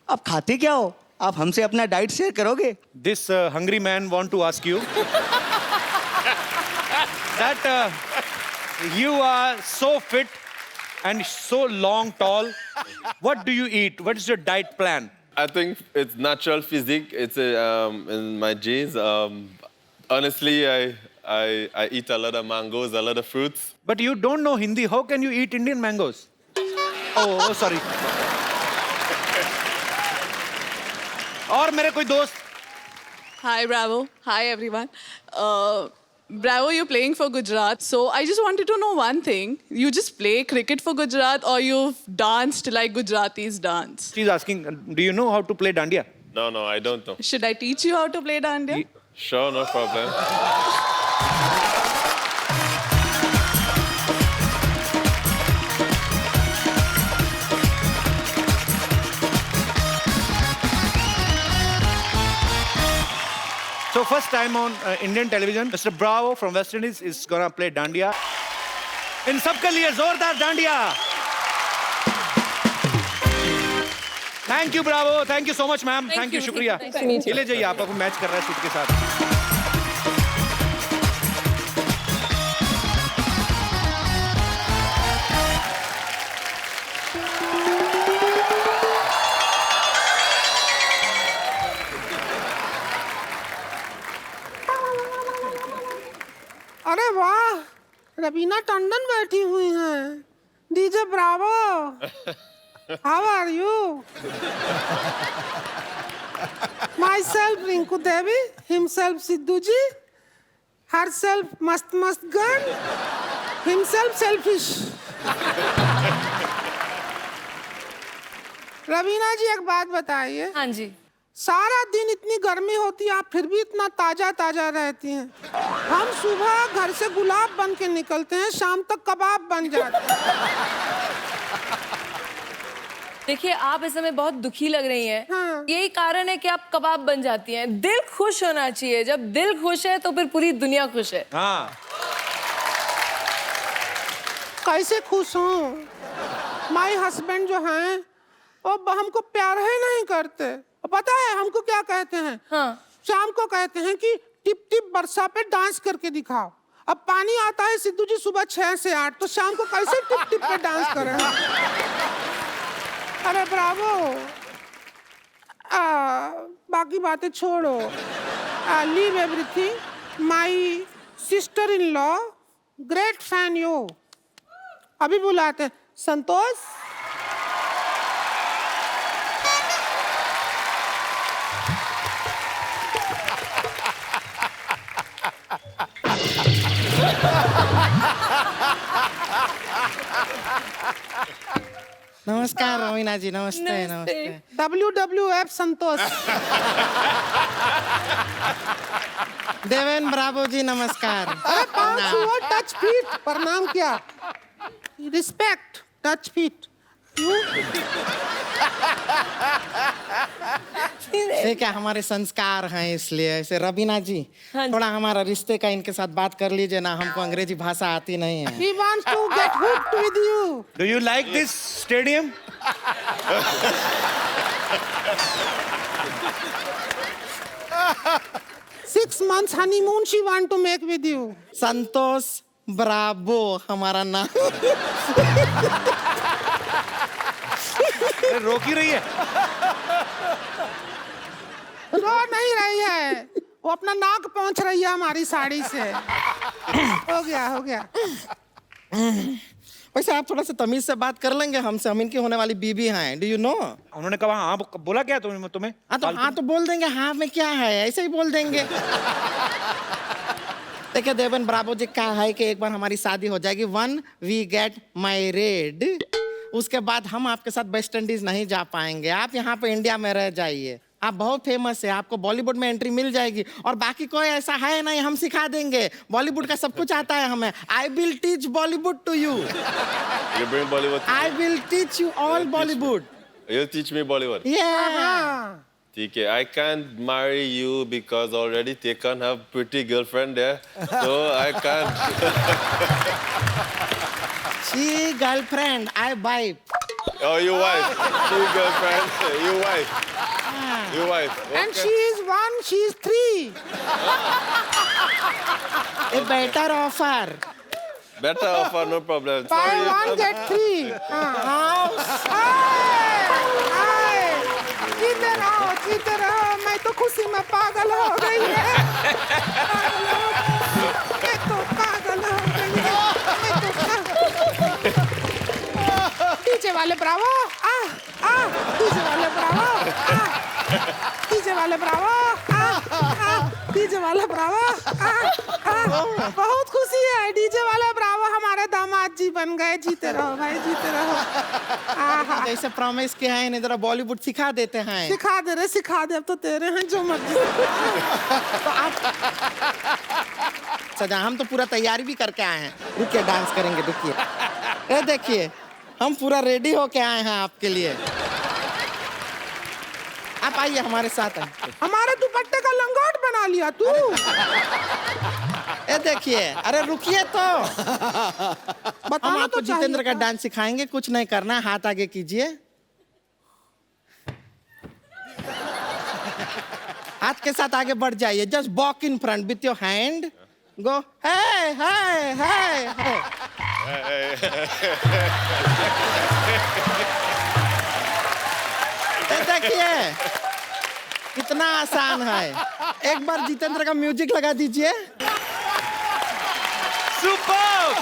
आप खाते क्या हो? आप हमसे अपना डाइट शेयर करोगे? This hungry man want to ask you that you are so fit and so long tall. What do you eat? What is your diet plan? I think it's natural physique. It's in my genes. Honestly, I eat a lot of mangoes, a lot of fruits. But you don't know Hindi. How can you eat Indian mangoes? Oh, sorry. और मेरे कोई दोस्त. Hi, Bravo. Hi, everyone. Bravo, you're playing for Gujarat. So I just wanted to know one thing. You just play cricket for Gujarat or you've danced like Gujaratis dance? She's asking, do you know how to play dandiya? No, I don't know. Should I teach you how to play dandiya? Sure, no problem. So first time on Indian television, Mr. Bravo from West Indies is gonna play dandiya. इन सबके लिए जोरदार dandiya. Thank you Bravo. Thank you so much ma'am. Thank you, शुक्रिया. चले जाइए, आप आपको match कर रहा है सूट के साथ. अरे वाह, रवीना टंडन बैठी हुई हैं. DJ Bravo, how are you? Myself Rinku Devi, himself Sidhu ji, herself मस्त मस्त गन, हिमसेल्फ सेल्फिश. रवीना जी, एक बात बताइए. हाँ जी. सारा दिन इतनी गर्मी होती है, आप फिर भी इतना ताजा ताजा रहती हैं. हम सुबह घर से गुलाब बन के निकलते हैं, शाम तक कबाब बन जाते हैं. देखिए, आप इस समय बहुत दुखी लग रही हैं. हाँ. यही कारण है कि आप कबाब बन जाती हैं. दिल खुश होना चाहिए. जब दिल खुश है तो फिर पूरी दुनिया खुश है. हाँ. कैसे खुश हूँ? माय हस्बैंड जो हैं वो हमको प्यार ही नहीं करते. पता है हमको क्या कहते हैं? हाँ. शाम को कहते हैं कि टिप टिप बरसा पे डांस करके दिखाओ. अब पानी आता है सिद्धू जी सुबह 6 से 8, तो शाम को कैसे टिप टिप पे डांस करें? अरे ब्रावो, बाकी बातें छोड़ो. Leave everything. My sister in law, great fan you. अभी बुलाते हैं. संतोष, नमस्कार रवीना जी. नमस्ते नमस्ते. WWF संतोष. देवेन ब्रावो जी नमस्कार. अरे 5 टच फीट प्रणाम. क्या रिस्पेक्ट. Touch feet. ये क्या हमारे संस्कार हैं, इसलिए ऐसे। रवीना जी, थोड़ा हमारा रिश्ते का इनके साथ बात कर लीजिए ना, हमको अंग्रेजी भाषा आती नहीं है। He wants to get hooked with you. Do you like this stadium? 6 months honeymoon she want to make with you. Santosh Bravo हमारा नाम। रोक ही रही है। रो नहीं रही है, वो अपना नाक पहुंच रही है हमारी साड़ी से। हो गया। वैसे आप थोड़ा सा तमीज से बात कर लेंगे हमसे, हम इनकी होने वाली बीबी हैं। Do you know? उन्होंने कहा हाँ, बोला क्या तुम्हें? हाँ तो बोल देंगे हाँ में क्या है, ऐसे ही बोल देंगे। देखिए देवन ब्रावो जी, क्या है कि एक बार हमारी शादी हो जाएगी, वन वी गेट मैरिड, उसके बाद हम आपके साथ वेस्ट इंडीज नहीं जा पाएंगे। आप यहाँ पे इंडिया में रह जाइए, आप बहुत फेमस है, आपको बॉलीवुड में एंट्री मिल जाएगी। और बाकी कोई ऐसा है नहीं, हम सिखा देंगे, बॉलीवुड का सब कुछ आता है हमें। I will teach Bollywood to you. You bring Bollywood to I will teach you all Bollywood. You teach me Bollywood. Yeah. ठीक है, I can't marry you because already Tekan have pretty girlfriend there, so I can't. She girlfriend, I wife. Oh, you wife. She girlfriend. You wife. You wife. Okay. And she is 1, she is 3. A better offer. Better offer, no problem. Buy Sorry, 1 get 3. जीते रहो, मैं तो खुशी में पागल हो गई है। मैं तो पागल हो गई है। डीजे वाले ब्रावो, डीजे वाले ब्रावो, डीजे वाले ब्रावो, डीजे वाले ब्रावो। बहुत खुशी है, डीजे वाले ब्रावो हमारे दामाद जी बन गए। जीते रहो भाई, जीते रहो। जैसे प्रॉमिस किया है, इन्हें जरा बॉलीवुड सिखा देते हैं। सिखा दे, अब तो तेरे हैं जो मर्जी। तो आप सजा, हम तो पूरा तैयारी भी करके आए हैं। रुकिए, डांस करेंगे, रुकिए। ये देखिए, हम पूरा रेडी होके आए हैं आपके लिए। आप आइए हमारे साथ। हमारे दुपट्टे का लंगोट बना लिया तू। ये देखिए, अरे रुकिए तो। हम आपको जितेंद्र का डांस सिखाएंगे, कुछ नहीं करना है, हाथ आगे कीजिए, हाथ के साथ आगे बढ़ जाइए। Just walk in front with your hand, go hey hey hey. देखिए कितना आसान है। एक बार जितेंद्र का म्यूजिक लगा दीजिए। सुपर!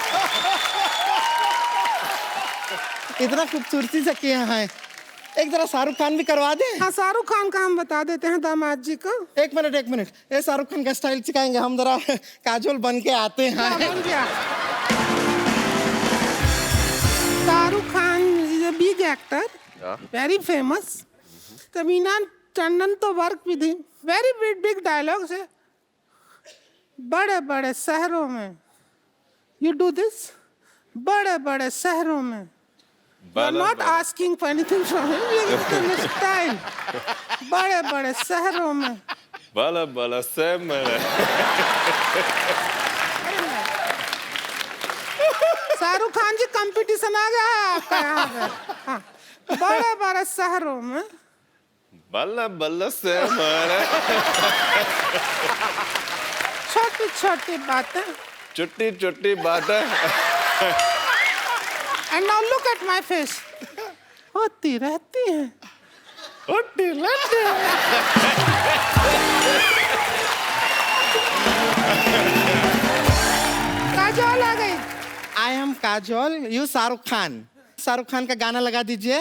इतना खूबसूरती से किया है। एक जरा शाहरुख खान भी करवा दे। हाँ, शाहरुख खान का हम बता देते हैं दामाद जी को। एक मिनट, ये शाहरुख खान का स्टाइल सिखाएंगे हम, जरा काजोल बन के आते हैं। बन गया। Shahrukh Khan is a big actor, very famous. Tamina Tandon तो work with him, very big dialogues है। बड़े बड़े शहरों में यू डू दिस, बड़े बड़े शहरों में। Not asking for anything from him, style. बड़े बड़े शहरों में। Bala bala semana. Shahrukh Khan ji, competition आ गया है आपका यहाँ पे। हाँ, बड़े बड़े शहरों में। Bala bala semana. छोटी छोटी बातें। छोटी छोटी बातें। And now look at my face. होती रहती है, होती रहती है। काजोल आ गई। I am Kajol, you Shahrukh Khan. Shahrukh Khan का गाना लगा दीजिए।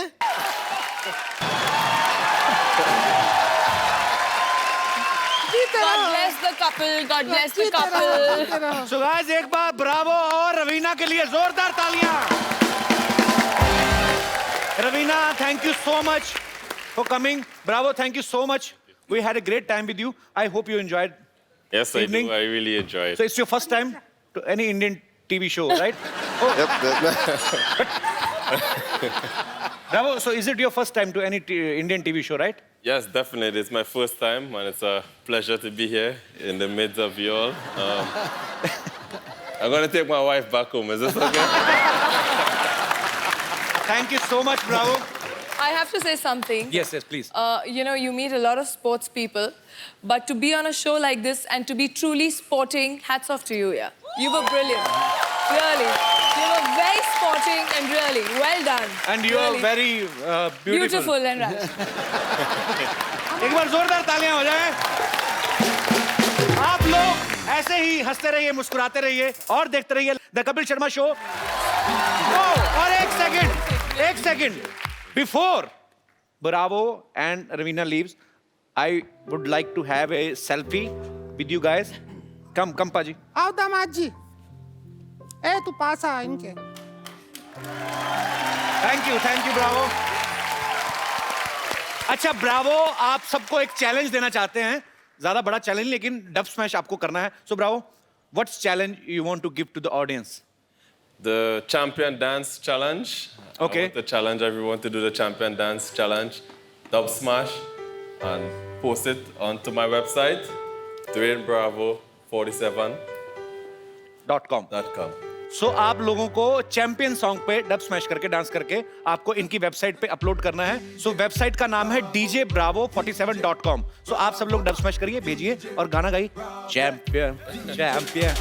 God bless the couple. God bless the couple. So guys, एक बार ब्रावो और रवीना के लिए जोरदार तालियां। Raveena, thank you so much for coming. Bravo, thank you so much. We had a great time with you. I hope you enjoyed. Yes, I do. I really enjoy it. So it's your first time to any Indian TV show, right? Oh. Yep. Bravo. So is it your first time to any Indian TV show, right? Yes, definitely. It's my first time, and it's a pleasure to be here in the midst of you all. I'm going to take my wife back home. Is this okay? Thank you so much, Bravo. I have to say something. Yes, please. You know, you meet a lot of sports people, but to be on a show like this and to be truly sporting, hats off to you, yeah. You were brilliant. Really. You were very sporting and really well done. And you really. are very beautiful. Beautiful and right. एक बार जोरदार तालियां हो जाए। आप लोग ऐसे ही हंसते रहिए, मुस्कुराते रहिए और देखते रहिए द कपिल शर्मा शो। और एक second before Bravo and Ravina leaves, I would like to have a selfie with you guys. Come, Paji. आओ दामाद जी। ए तू पास आ इनके। Thank you, Bravo. अच्छा, Bravo, आप सबको एक चैलेंज देना चाहते हैं, ज्यादा बड़ा चैलेंज लेकिन डब स्मैश आपको करना है. So Bravo, what's challenge you want to give to the audience? The champion dance challenge. Okay. I want to challenge everyone to do the champion dance challenge, dub smash, and post it onto my website, DwayneBravo47.com. So आप लोगों को champion song पे dub smash करके dance करके आपको इनकी website पे upload करना है. सो वेबसाइट का नाम है djbravo47.com. सो आप सब लोग डब स्मैश करिए, भेजिए और गाना गाइए. Champion champion.